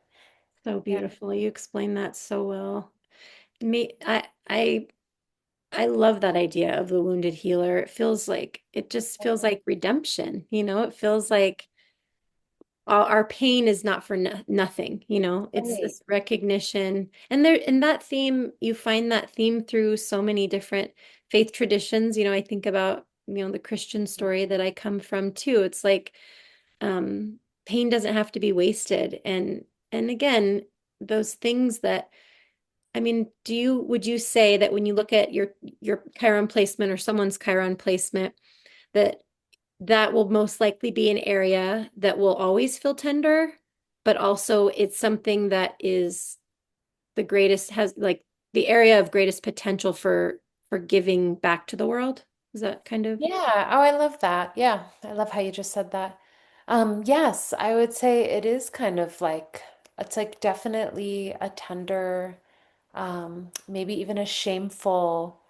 So Yeah. beautiful. You explained that so well. Me, I love that idea of the wounded healer. It just feels like redemption, It feels like our pain is not for nothing, It's Right. this recognition. And in that theme, you find that theme through so many different faith traditions. I think about, the Christian story that I come from too. It's like pain doesn't have to be wasted. And again, those things that I mean, would you say that when you look at your Chiron placement or someone's Chiron placement, that that will most likely be an area that will always feel tender, but also it's something that is the greatest has like the area of greatest potential for giving back to the world? Is that kind of Yeah. Oh, I love that. Yeah. I love how you just said that. Yes, I would say it is kind of like it's like definitely a tender, maybe even a shameful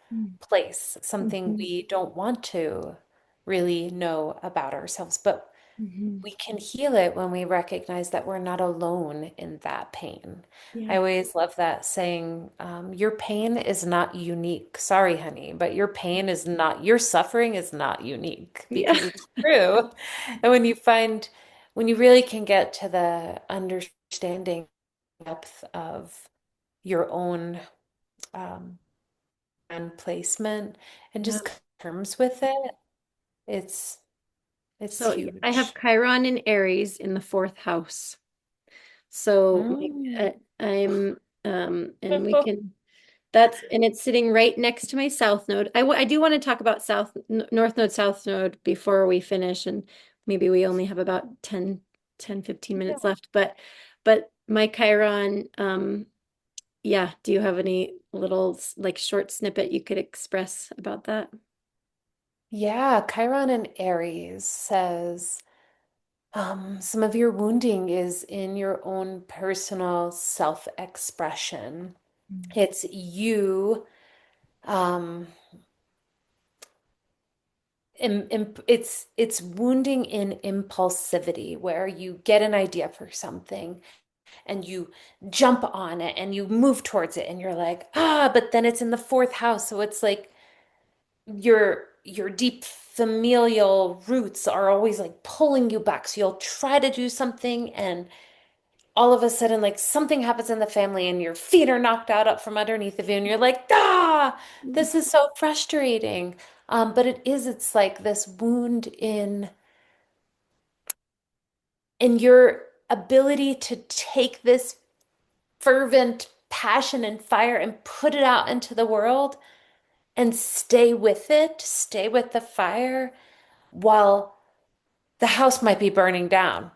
place, something Mhm. we don't want to really know about ourselves. But Mhm. we can heal it when we recognize that we're not alone in that pain. I Yeah. always love that saying, your pain is not unique. Sorry, honey, but your pain is not, your suffering is not unique Yeah. because it's true. And when you really can get to the understanding depth of your own um, and placement and Yeah. just come to terms with it, it's it's So I have huge. Chiron in Aries in the fourth house. So Mm. I'm and we can that's and it's sitting right next to my south node. I do want to talk about north node, south node before we finish, and maybe we only have about 15 minutes left. But my Chiron, yeah, do you have any little like short snippet you could express about that? Yeah, Chiron and Aries says some of your wounding is in your own personal self-expression. It's you, um, it's wounding in impulsivity, where you get an idea for something and you jump on it and you move towards it and you're like, ah, but then it's in the fourth house, so it's like your deep familial roots are always like pulling you back. So you'll try to do something and all of a sudden like something happens in the family and your feet are knocked out up from underneath of you and you're like, ah, this is so frustrating. But it's like this wound in your ability to take this fervent passion and fire and put it out into the world and stay with it, stay with the fire while the house might be burning down.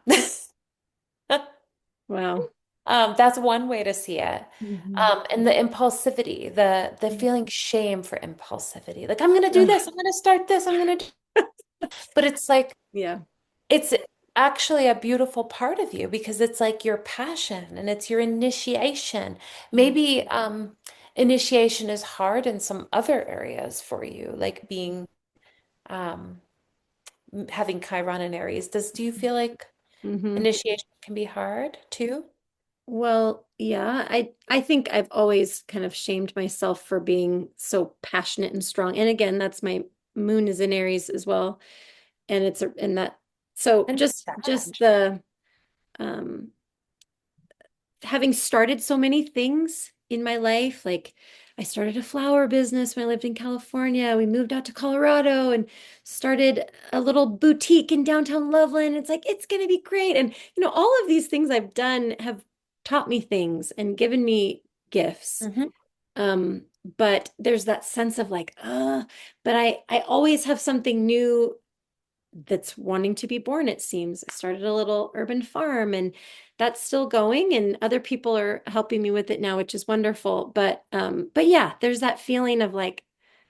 Wow. That's one way to see it. Mhm. And the impulsivity, the feeling shame for impulsivity. Like I'm gonna do Ugh. this, I'm gonna start this, I'm gonna do, but it's like Yeah. it's actually a beautiful part of you because it's like your passion and it's your initiation. Maybe initiation is hard in some other areas for you, like being um having Chiron in Aries. Do you feel like Hmm. initiation can be hard too? Well, yeah, I think I've always kind of shamed myself for being so passionate and strong. And again, that's my moon is in Aries as well. And and that so And just Sag. the um having started so many things in my life, like I started a flower business when I lived in California. We moved out to Colorado and started a little boutique in downtown Loveland. It's like, it's going to be great. And, all of these things I've done have taught me things and given me gifts. Hmm. Um, but there's that sense of like, but I always have something new that's wanting to be born, it seems. I started a little urban farm and that's still going and other people are helping me with it now, which is wonderful. But yeah, there's that feeling of like,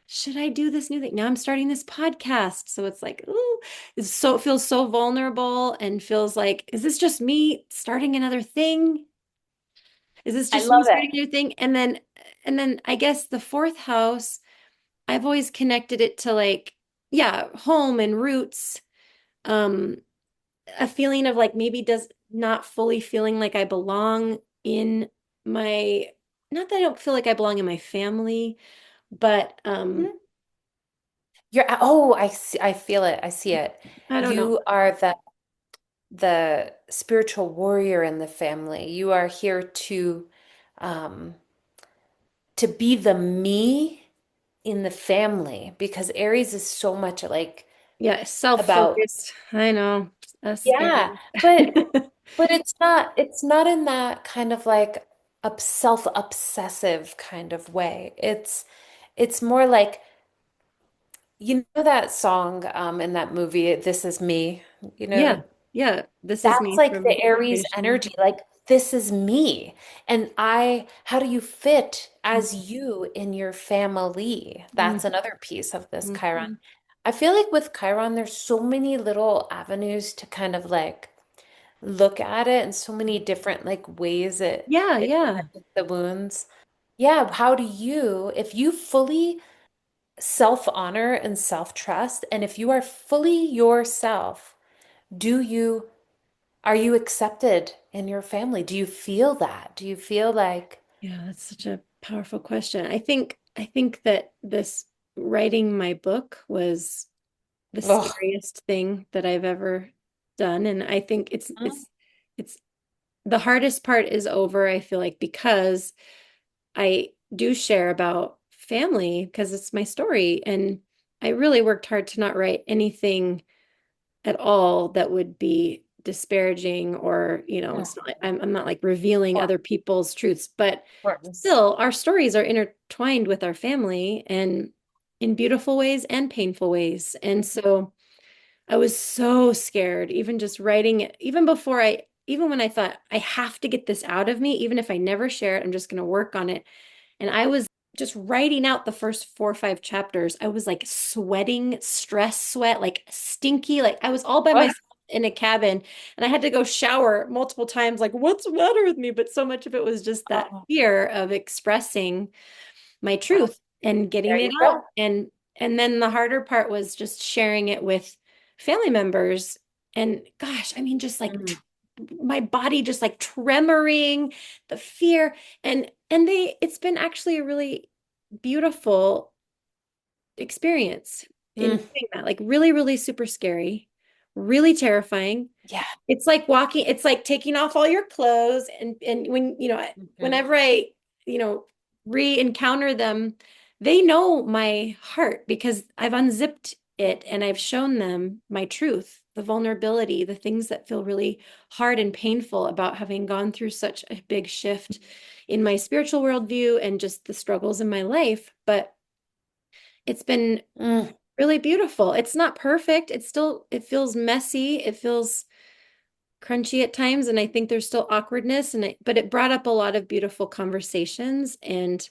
should I do this new thing? Now I'm starting this podcast. So it's like, ooh, it feels so vulnerable and feels like, is this just me starting another thing? Is this I just me love starting it. a new thing? And then I guess the fourth house, I've always connected it to like, yeah, home and roots. Um, a feeling of like maybe does not fully feeling like I belong in my, not that I don't feel like I belong in my family, but Mhm. Oh, I see, I feel it. I see it. I don't know. You are the spiritual warrior in the family. You are here um to be the me in the family because Aries is so much like Yeah, about self-focused. I know. us Yeah, Aries. but it's not in that kind of like self-obsessive kind of way. It's more like you know that song in that movie, This Is Me, you Yeah, know, yeah. This is that's me like from the Aries Excavation. energy, like this is me. And how do you fit as you in your family? That's Mm-hmm. another piece of this Chiron. Mm-hmm. I feel like with Chiron, there's so many little avenues to kind of like look at it and so many different like ways Yeah, it yeah. touches the wounds. Yeah, how do you, if you fully self-honor and self-trust, and if you are fully yourself, do you are you accepted in your family? Do you feel that? Do you feel like, Yeah, that's such a powerful question. I think that this writing my book was the oh, scariest thing that I've ever done. And I think it's mm, it's it's the hardest part is over, I feel like, because I do share about family because it's my story. And I really worked hard to not write anything at all that would be disparaging or, mm, it's not, I'm not like revealing of other people's truths, but course. still our stories are intertwined with our family and in beautiful ways and painful ways. And so I was so scared, even just writing it, even when I thought I have to get this out of me, even if I never share it, I'm just going to work on it. And I was just writing out the first 4 or 5 chapters. I was like sweating, stress sweat, like stinky. Like I was all by Oh, myself in a cabin and I had to go shower multiple times. Like, what's the matter with me? But so much of it was just that oh, fear of expressing my oh, truth and there getting it you out. go. And then the harder part was just sharing it with family members. And gosh, I mean, just like Mm, my body just like tremoring, the fear. And it's been actually a really beautiful experience in mm, doing that. Like really, really super scary, really terrifying. yeah. It's like taking off all your clothes and when, Mhm. whenever I, you know, re-encounter them, they know my heart because I've unzipped it and I've shown them my truth, the vulnerability, the things that feel really hard and painful about having gone through such a big shift in my spiritual worldview and just the struggles in my life. But it's been Mm, really beautiful. It's not perfect. It feels messy. It feels crunchy at times, and I think there's still awkwardness, but it brought up a lot of beautiful conversations, and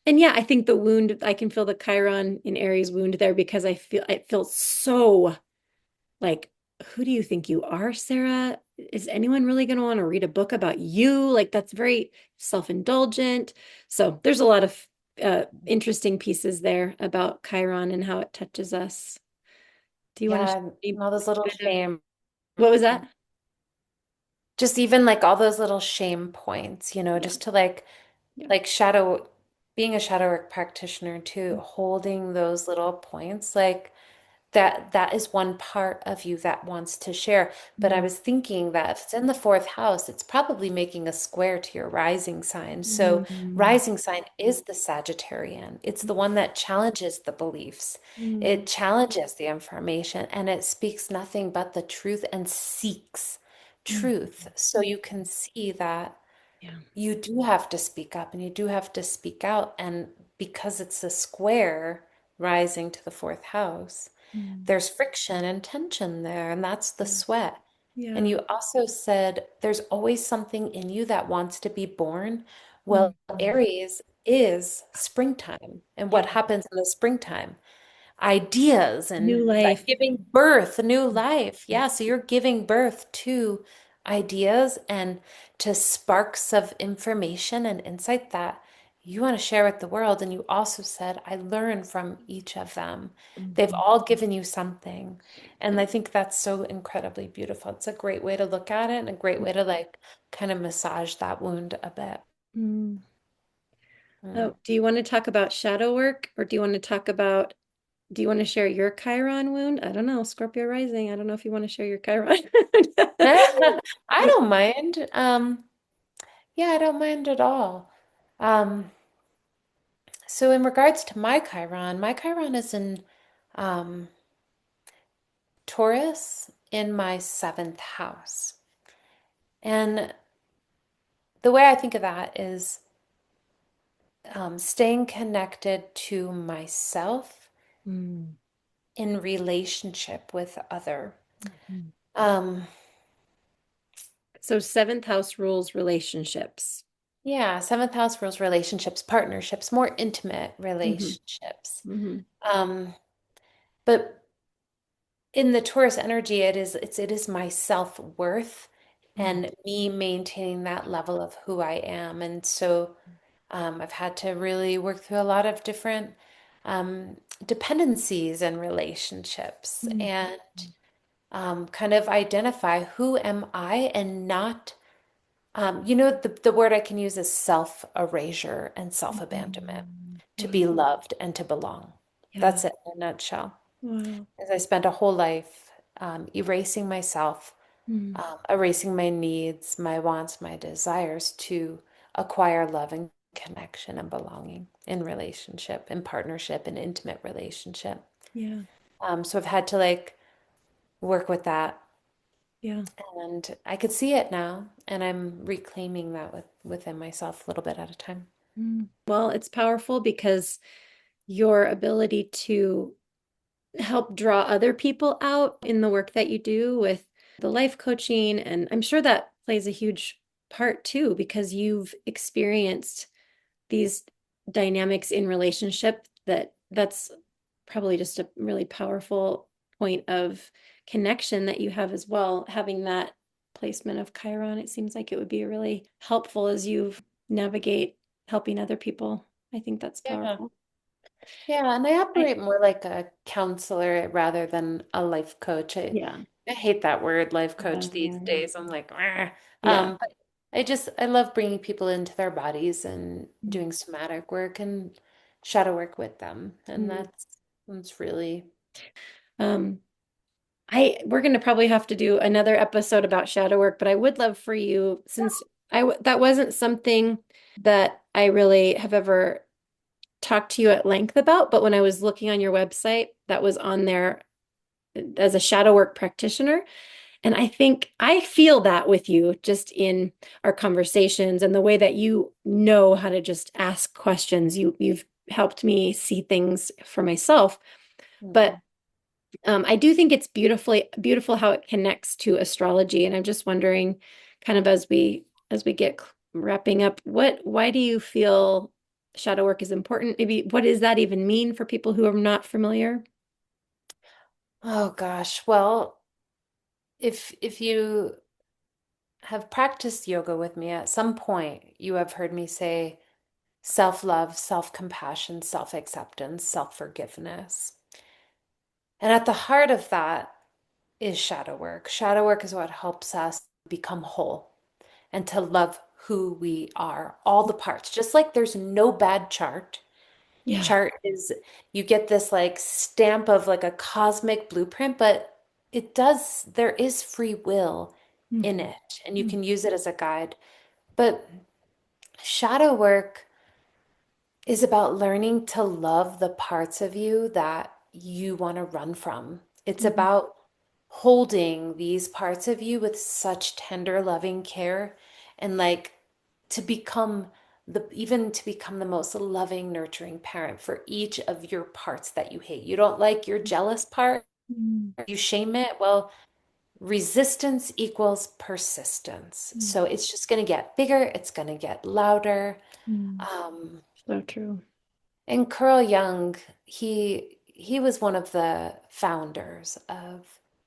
yeah, I think the wound, I can feel the Chiron in Aries wound there because it feels so like, who do you think you are, Sarah? Is anyone really going to want to read a book about you? Like that's very self-indulgent. So there's a lot of interesting pieces there about Chiron and how it touches us. Do you want to share yeah, and any all those little bit of shame, what was that? just even like all those little shame points, Yeah, just to like yeah. like shadow being a shadow work practitioner too, holding those little points like that is one part of you that wants to share. But I Mm, was thinking that if it's in the fourth house, it's probably making a square to your rising sign. So mm, rising sign is the Sagittarian. It's the one that challenges the beliefs. mm, It challenges the information and it speaks nothing but the truth and seeks mm. truth. So you can see that Yeah. you do have to speak up and you do have to speak out. And because it's a square rising to the fourth house, Mm, there's friction and tension there, and that's the yeah. sweat. And Yeah. you also said there's always something in you that wants to be born. Mm, Well, Aries is springtime. And yeah. what happens in the springtime? Ideas New and like life. giving birth, a new Mm, life. yeah. Yeah, so you're giving birth to ideas and to sparks of information and insight that you want to share with the world. And you also said, I learn from each of them. They've Mhm. all given you something. And I think that's so incredibly beautiful. It's a great way to look at it and a great way to like kind of massage that wound a bit. Mm. Mm. Oh, do you want to talk about shadow work or do you want to share your Chiron wound? I don't know, Scorpio rising. I don't know if you want to share your Chiron. I don't mind. Yeah, I don't mind at all. Um, so in regards to my Chiron is in um, Taurus in my seventh house. And the way I think of that is staying connected to myself Mm. in relationship with other. Mhm. Um, So seventh house rules relationships. yeah, seventh house rules relationships, partnerships, more intimate Hmm. relationships. Hmm. Um, but in the Taurus energy, it is my self-worth and me maintaining that level of who I am. And so I've had to really work through a lot of different um, dependencies and relationships Mm. and kind of identify who am I and not, the word I can use is self-erasure and self-abandonment, Mhm. to Wow. be loved and to belong. Yeah. That's it in a nutshell. Wow. As I spent a whole life erasing myself, Mm. erasing my needs, my wants, my desires to acquire love and connection and belonging in relationship, in partnership, in intimate relationship. Yeah. So I've had to like work with that, Yeah. and I could see it now, and I'm reclaiming that within myself a little bit at a time. Mm. Well, it's powerful because your ability to help draw other people out in the work that you do with the life coaching. And I'm sure that plays a huge part too, because you've experienced these dynamics in relationship that's probably just a really powerful point of connection that you have as well. Having that placement of Chiron, it seems like it would be really helpful as you navigate helping other people. I think that's Yeah. powerful. Yeah, and I I, operate more like a counselor rather than a life coach. yeah. I hate that word, life coach, these Um, days. I'm like, "Rah." yeah. But I love bringing people into their bodies and doing somatic work and shadow work with them, and Mm. that's really Um, we're going to probably have to do another episode about shadow work, but I would love for you, since that wasn't something that I really have ever talked to you at length about, but when I was looking on your website, that was on there as a shadow work practitioner. And I think I feel that with you just in our conversations and the way that you know how to just ask questions. You've helped me see things for myself. But Mhm. I do think it's beautiful how it connects to astrology. And I'm just wondering, kind of as we get wrapping up, why do you feel shadow work is important? Maybe what does that even mean for people who are not familiar? Oh gosh. Well, if you have practiced yoga with me at some point, you have heard me say self-love, self-compassion, self-acceptance, self-forgiveness. And at the heart of that is shadow work. Shadow work is what helps us become whole and to love who we are, all the parts. Just like there's no bad chart. Yeah. Chart is, you get this like stamp of like a cosmic blueprint, but there is free will in Mhm. it, and you can use it as a guide. But shadow work is about learning to love the parts of you that you want to run from. It's Mhm. about holding these parts of you with such tender, loving care and like to become even to become the most loving, nurturing parent for each of your parts that you hate. You don't like your jealous part, Mhm. you shame it. Well, resistance equals persistence. Mhm. So it's just going to get bigger, it's going to get louder. Mhm. Um, So true. And Carl Jung, he was one of the founders of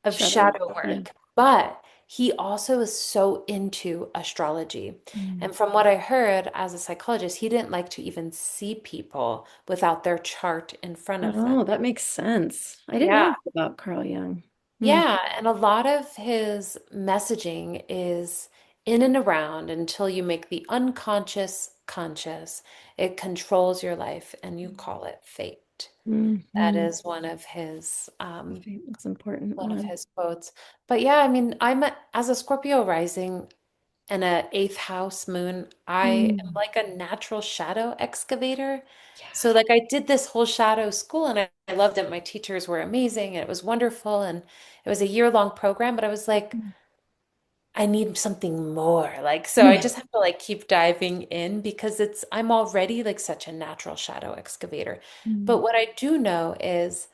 Shadow work. shadow Yeah. work, but he also is so into astrology. Mhm. And from what I heard as a psychologist, he didn't like to even see people without their chart in front of them. Oh, that makes sense. I didn't know Yeah. that about Carl Jung. Hmm. Yeah, and a lot of his messaging is in and around until you make the unconscious conscious. It controls your life and you call it fate. That Hmm. is That's important. one of Yeah. his quotes. But yeah, I mean, as a Scorpio rising, and a eighth house moon, I am Mm. like a natural shadow excavator. So Yeah. like I did this whole shadow school and I loved it. My teachers were amazing and it was wonderful and it was a year-long program, but I was like, I need something more. Like, so I Mm. just have to like keep diving in because I'm already like such a natural shadow excavator. But Mm. what I do know is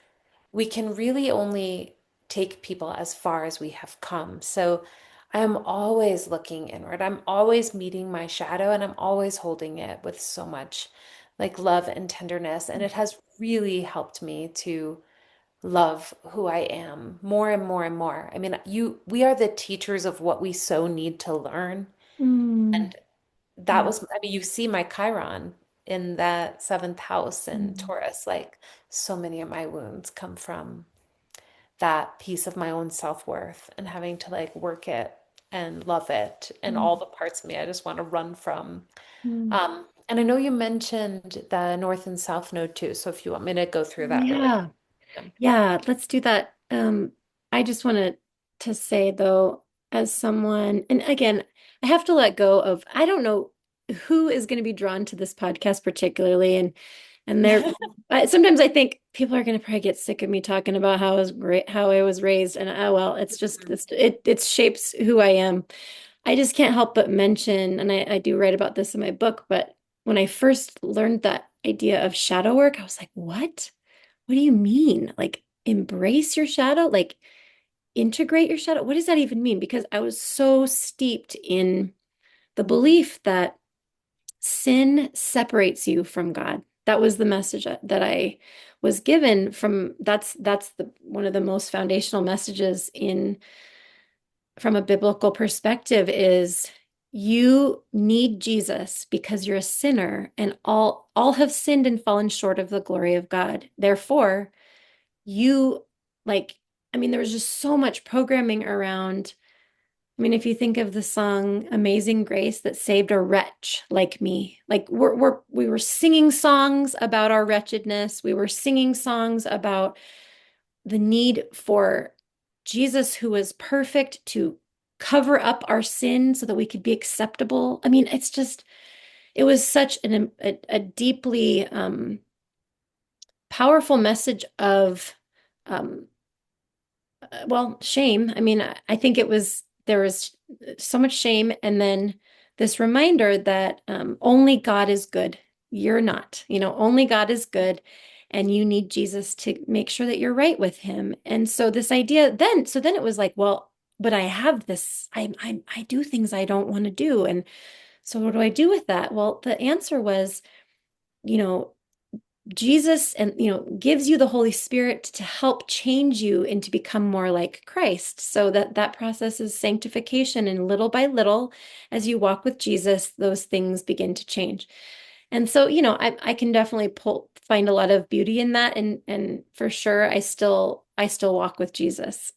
we can really only take people as far as we have come. So I am always looking inward. I'm always meeting my shadow and I'm always holding it with so much like love and tenderness. And it has really helped me to love who I am more and more and more. I mean, we are the teachers of what we so need to learn. Mm. And that Yeah. was, I mean, you see my Chiron in that seventh house in Mm. Taurus. Like so many of my wounds come from that piece of my own self-worth and having to like work it and love it and all Mm. the parts of me I just want to run from. Mm. And I know you mentioned the North and South Node too, so if you want me to go through that really Yeah. quick. Yeah, let's do that. I just wanted to say though, as someone, and again, I have to let go of, I don't know who is going to be drawn to this podcast particularly, and sometimes I think people are going to probably get sick of me talking about how I was great, how I was raised, and oh well, it's just it shapes who I am. I just can't help but mention, and I do write about this in my book, but when I first learned that idea of shadow work, I was like, what? What do you mean? Like, embrace your shadow? Like, integrate your shadow? What does that even mean? Because I was so steeped in the belief that sin separates you from God. That was the message that I was given from that's the one of the most foundational messages in from a biblical perspective is you need Jesus because you're a sinner and all have sinned and fallen short of the glory of God. Therefore, you like I mean there was just so much programming around. I mean if you think of the song Amazing Grace that saved a wretch like me, like we were singing songs about our wretchedness, we were singing songs about the need for Jesus who was perfect to cover up our sin so that we could be acceptable. I mean it's just it was such a deeply powerful message of um, well, shame. I mean, I think there was so much shame, and then this reminder that only God is good. You're not, only God is good, and you need Jesus to make sure that you're right with him. And so this idea then it was like, well, but I have this, I do things I don't want to do. And so what do I do with that? Well, the answer was, you know, Jesus and gives you the Holy Spirit to help change you and to become more like Christ. So that process is sanctification, and little by little, as you walk with Jesus, those things begin to change. And so, I can definitely find a lot of beauty in that, and for sure, I still walk with Jesus.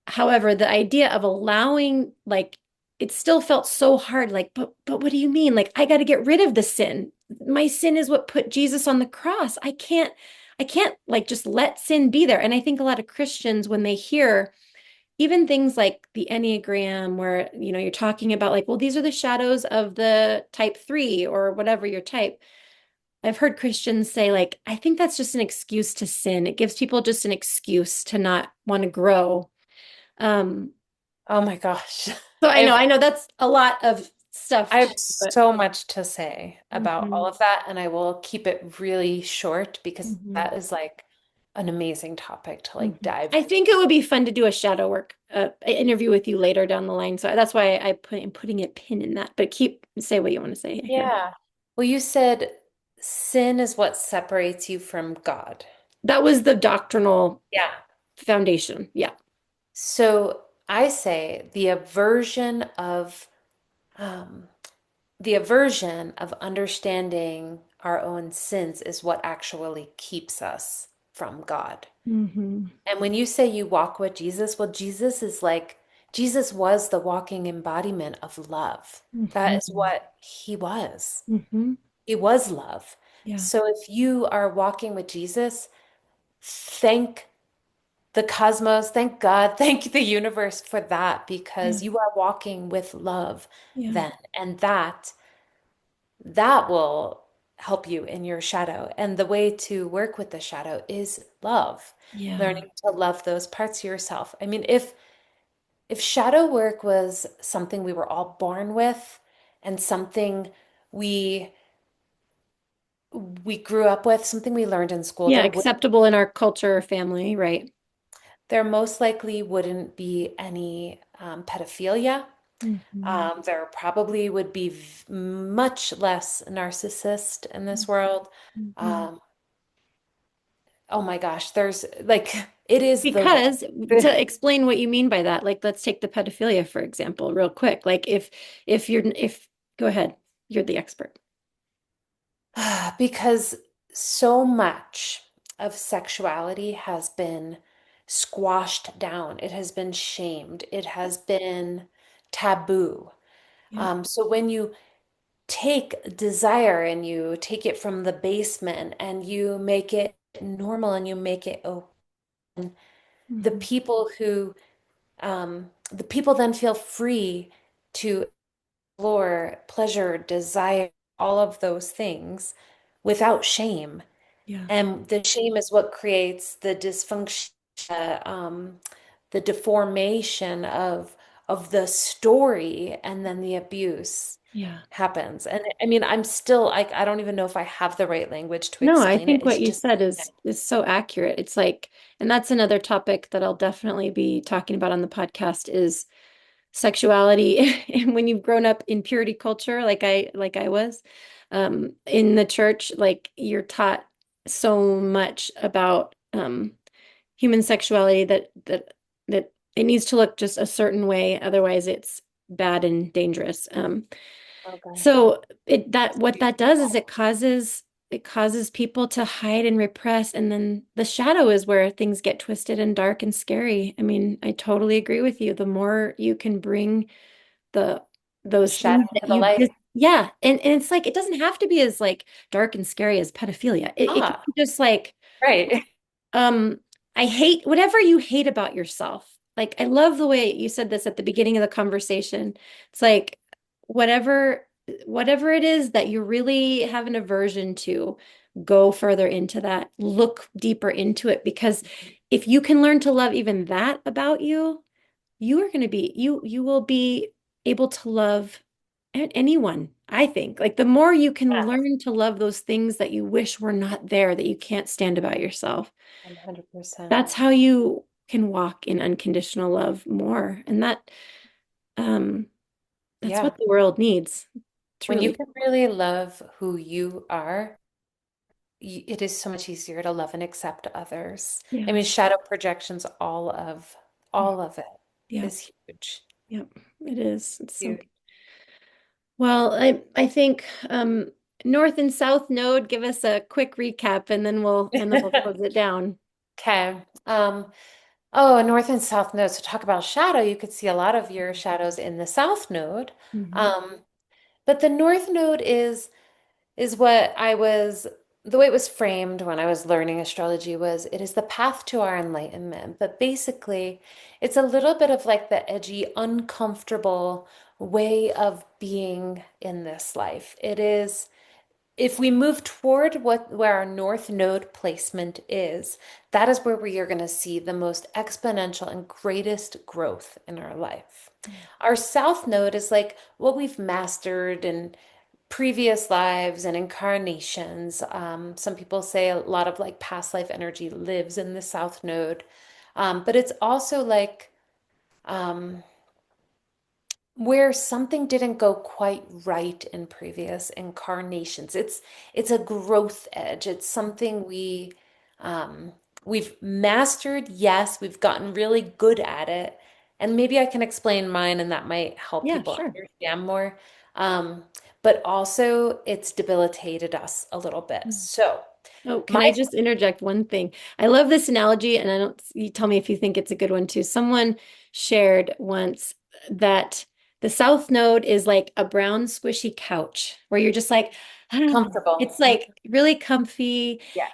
However, the idea of allowing, like, it still felt so hard, like, but what do you mean? Like, I got to get rid of the sin. My sin is what put Jesus on the cross. I can't like just let sin be there. And I think a lot of Christians, when they hear even things like the Enneagram, where, you're talking about like, well, these are the shadows of the type 3 or whatever your type. I've heard Christians say, like, I think that's just an excuse to sin. It gives people just an excuse to not want to grow. Um, Oh my gosh. So I have I know that's a lot of I stuff have too, but so much to say about all Mhm. of that, and I will keep it really short because Mhm. that is like an amazing topic to like Mhm. dive I into. think it would be fun to do a shadow work interview with you later down the line. So that's why I'm putting a pin in that. But say what you want to say here. Yeah. Well, you said sin is what separates you from God. That was the doctrinal Yeah. foundation. Yeah. So I say um, the aversion of understanding our own sins is what actually keeps us from God. Hmm. And when you say you walk with Jesus, well, Jesus was the walking embodiment of love. That is Hmm. what he was. Hmm. He was love. Yeah. So if you are walking with Jesus, thank the cosmos, thank God, thank the universe for that, Yeah. because you are walking with love Yeah. then, and that will help you in your shadow. And the way to work with the shadow is love, Yeah. learning to love those parts of yourself. I mean, if shadow work was something we were all born with and something we we grew up with, something we learned in school, Yeah, acceptable in our culture or family, right? there most likely wouldn't be any pedophilia. Hmm. There probably would be much less narcissist in this world. Hmm. Um, oh my gosh, there's like it is the way. Because to explain what you mean by that, like let's take the pedophilia, for example, real quick. Like if go ahead, you're the expert. Because so much of sexuality has been squashed down. It has been shamed. It has been taboo. Yep. So when you take desire and you take it from the basement and you make it normal and you make it open, the Hmm. people who the people then feel free to explore pleasure, desire, all of those things without shame. Yeah. And the shame is what creates the dysfunction, the deformation of the story, and then the abuse Yeah. happens. And I mean, I'm still like, I don't even know if I have the right language to No, I explain it. think what It's you just, said is so accurate. It's like, and that's another topic that I'll definitely be talking about on the podcast is sexuality. And when you've grown up in purity culture, like I was, in the church, like you're taught so much about human sexuality that it needs to look just a certain way, otherwise it's bad and dangerous. okay. So it that what that does is it causes people to hide and repress, and then the shadow is where things get twisted and dark and scary. I mean, I totally agree with you. The more you can bring the The those shadow things that to the you light. just yeah, and it's like it doesn't have to be as like dark and scary as pedophilia. It can Ah, be just like right. um, I hate whatever you hate about yourself. Like, I love the way you said this at the beginning of the conversation. It's like whatever it is that you really have an aversion to, go further into that, look deeper into it, because if you can learn to love even that about you, you are going to be you will be able to love anyone, I think. Like the more you can Yeah, learn to love those things that you wish were not there, that you can't stand about yourself, 100%. that's how you can walk in unconditional love more. And um that's what Yeah. the world needs, When you truly. can really love who you are, it is so much easier to love and accept others. I mean, Yes. shadow projections, all of it Yeah. is huge. Yep. It is. It's so Huge. well, I think North and South Node, give us a quick recap and then we'll close it down. Okay. Oh, North and South nodes. So talk about shadow. You could see a lot of your shadows in the South node. Mhm. Um, but the North node is what I was the way it was framed when I was learning astrology was it is the path to our enlightenment. But basically, it's a little bit of like the edgy, uncomfortable way of being in this life. It is if we move toward where our north node placement is, that is where we are going to see the most exponential and greatest growth in our life. Our south node is like what we've mastered in previous lives and incarnations. Some people say a lot of like past life energy lives in the south node, but it's also like um, where something didn't go quite right in previous incarnations. It's a growth edge. It's something um, we've mastered. Yes, we've gotten really good at it. And maybe I can explain mine and that might help Yeah, people sure. understand more. But also it's debilitated us a little bit. So Oh, can my I just interject one thing? I love this analogy, and I don't, you tell me if you think it's a good one too. Someone shared once that The south node is like a brown squishy couch where you're just like, ah, it's Comfortable. like really comfy Yeah.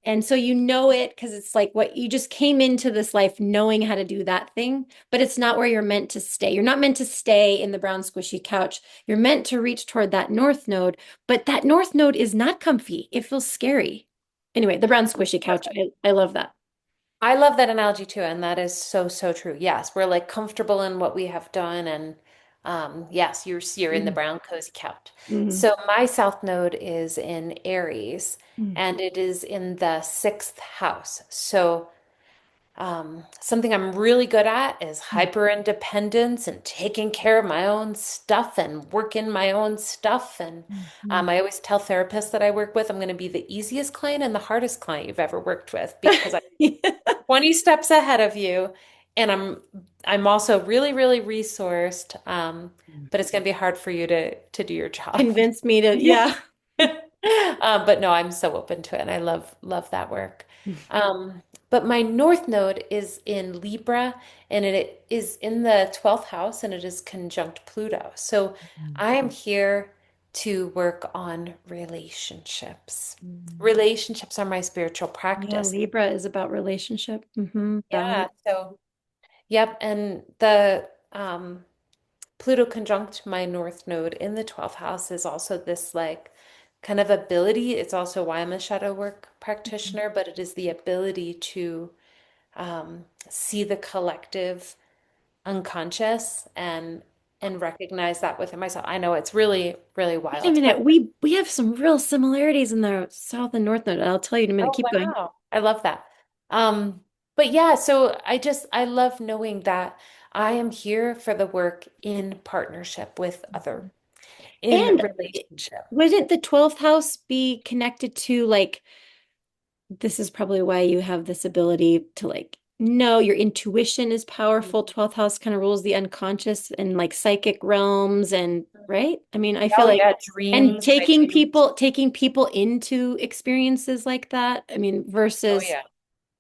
and so you know it because it's like what you just came into this life knowing how to do that thing, but it's not where you're meant to stay. You're not meant to stay in the brown squishy couch. You're meant to reach toward that north node, but that north node is not comfy. It feels scary. Anyway, the brown squishy couch, I love that. I love that analogy too, and that is so, so true. Yes, we're like comfortable in what we have done, and yes, you're in the Mhm. brown cozy couch. Mhm. So my south node is in Aries, Mhm. and it is in the sixth house. So something I'm really good at is hyper independence and taking care of my own stuff and working my own stuff. And Mhm. I always tell therapists that I work with, I'm going to be the easiest client and the hardest client you've ever worked with because 20 steps ahead of you. And I'm also really, really resourced. But it's going to be hard for you to do your job. Convince me to, yeah. But no, I'm so open to it, and I love that work. But my North Node is in Libra, and it is in the 12th house, and it is conjunct Pluto. So I am here to work on relationships. Mhm. Relationships are my spiritual Yeah, practice. Libra is about relationship. Balance. Yeah, so yep, and the Pluto conjunct my North Node in the 12th house is also this like kind of ability. It's also why I'm a shadow work practitioner, but it is the ability to see the collective unconscious and recognize that within myself. I know it's really, really Wait a wild, minute, but we have some real similarities in the South and North Node. I'll tell you in a minute. oh Keep going. wow, I love that. But yeah, so I love knowing that I am here for the work in partnership with other in And relationship. wouldn't the 12th house be connected to like this is probably why you have this ability to like know your intuition is powerful. 12th house kind of rules the unconscious and like psychic realms and right? I mean, I feel Oh like yeah, and dreams, my dreams. taking people into experiences like that. I mean, Oh versus yeah,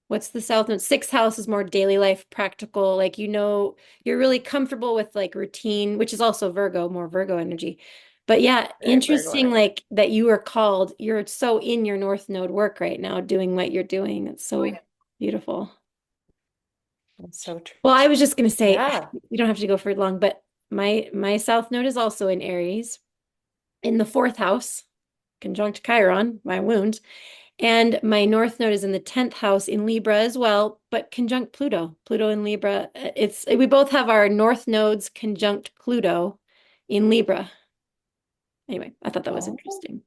what's the South Node? Sixth house is more daily life, practical. Like, you know, you're really comfortable with like routine, which is also Virgo, more Virgo energy. But yeah, very Virgo interesting, energy. like that you are called, you're so in your North Node work right now, doing what you're doing. It's Oh so yeah, beautiful. that's so true. Well, I was just going to say, Yeah. you don't have to go for long, but my South Node is also in Aries in the fourth house, conjunct Chiron, my wound. And my North Node is in the 10th house in Libra as well, but conjunct Pluto. Pluto in Libra. It's we both have our North Nodes conjunct Pluto in Libra. Anyway, I thought that was Oh. interesting.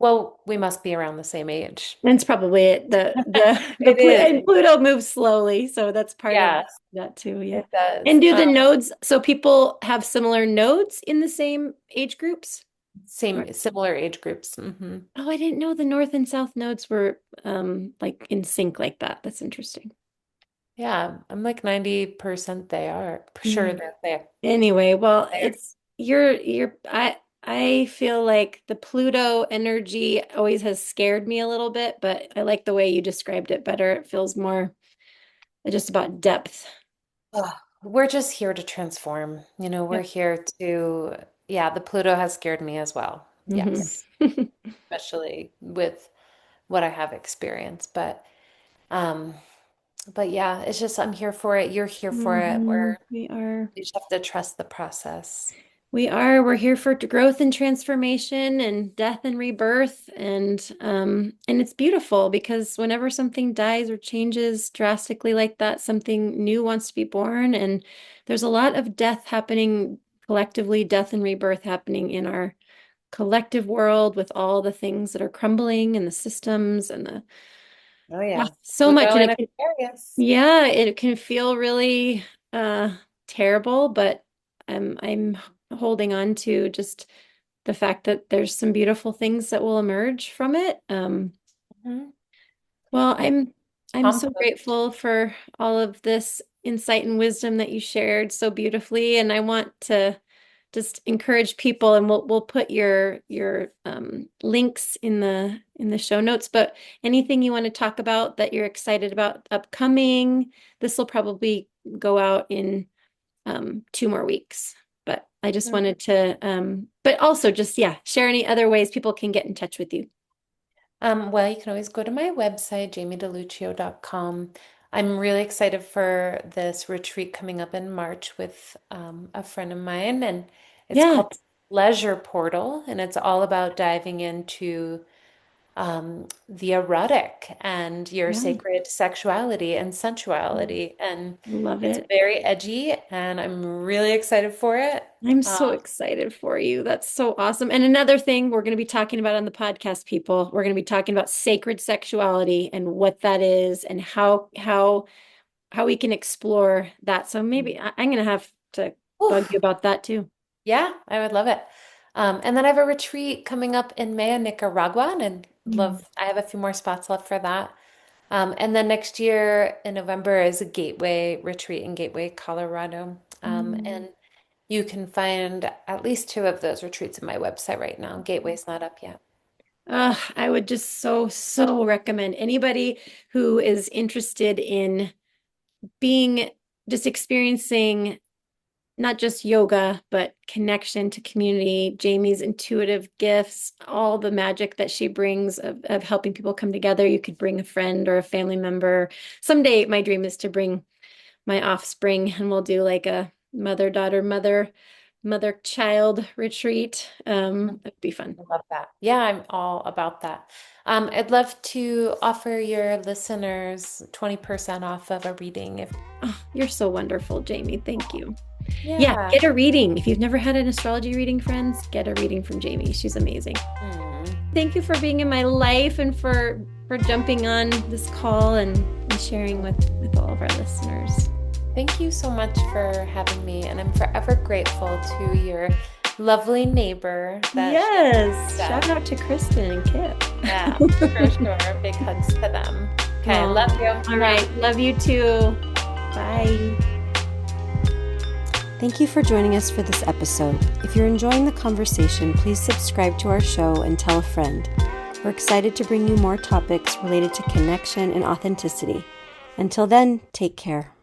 Well, we must be around the same age. That's probably it. It is. And Pluto moves slowly, so that's part of Yes, that too. Yeah. it does. And do the nodes, so people have similar nodes in the same age groups? Or- Same, similar age groups. Oh, I didn't know the North and South nodes were like in sync like that. That's interesting. Yeah, I'm like 90% they are. Sure Mm. that they're Anyway, well, there. it's I feel like the Pluto energy always has scared me a little bit, but I like the way you described it better. It feels more just about depth. Ugh, we're just here to transform. We're Yep. here to, yeah, the Pluto has scared me as well. Hmm. Yes, especially with what I have experienced. Um, but yeah, it's just I'm here for it. You're here for it. We are. We just have to trust the process. We are. We're here for growth and transformation and death and rebirth and it's beautiful because whenever something dies or changes drastically like that, something new wants to be born and there's a lot of death happening collectively, death and rebirth happening in our collective world with all the things that are crumbling and the systems and the Oh yeah. so much Pluto and in it can Aquarius. yeah, it can feel really terrible, but I'm holding on to just the fact that there's some beautiful things that will emerge from it. Mhm. Well, Yeah. I'm so Compost. grateful for all of this insight and wisdom that you shared so beautifully, and I want to just encourage people, and we'll put your links in the show notes. But anything you want to talk about that you're excited about upcoming, this will probably go out in 2 more weeks. But I just Mm. wanted to, but also just, yeah, share any other ways people can get in touch with you. Well, you can always go to my website, jamiedeluccio.com. I'm really excited for this retreat coming up in March with a friend of mine, and it's Yeah. called Pleasure Portal, and it's all about diving into the erotic and your Yeah. sacred sexuality and sensuality. And Love it's it. very edgy, and I'm really excited for it. I'm Uh, so excited for you. That's so awesome. And another thing we're going to be talking about on the podcast, people, we're going to be talking about sacred sexuality and what that is and how we can explore that. So maybe I'm going to have to bug you oof. about that too. Yeah, I would love it. And then I have a retreat coming up in May in Nicaragua, and Mm. I have a few more spots left for that. And then next year in November is a Gateway retreat in Gateway, Colorado. Mm. And you can find at least two of those retreats on my website right now. Gateway's not up yet. I would just so recommend anybody who is interested in being just experiencing not just yoga, but connection to community, Jamie's intuitive gifts, all the magic that she brings of helping people come together. You could bring a friend or a family member. Someday, my dream is to bring my offspring and we'll do like a mother child retreat. It'd be fun. I love that. Yeah, I'm all about that. I'd love to offer your listeners 20% off of a reading if Oh, you're so wonderful, Jamie. Thank you. Yeah, yeah. get a reading. If you've never had an astrology reading, friends, get a reading from Jamie. She's amazing. Hmm. Thank you for being in my life and for jumping on this call and sharing with all of our listeners. Thank you so much for having me, and I'm forever grateful to your lovely neighbor that shared Yes. Shout that. out to Kristen and Kip. Yeah, for sure. Big hugs to them. Okay, Oh, love you. all right. Love you too. Bye. Thank you for joining us for this episode. If you're enjoying the conversation, please subscribe to our show and tell a friend. We're excited to bring you more topics related to connection and authenticity. Until then, take care.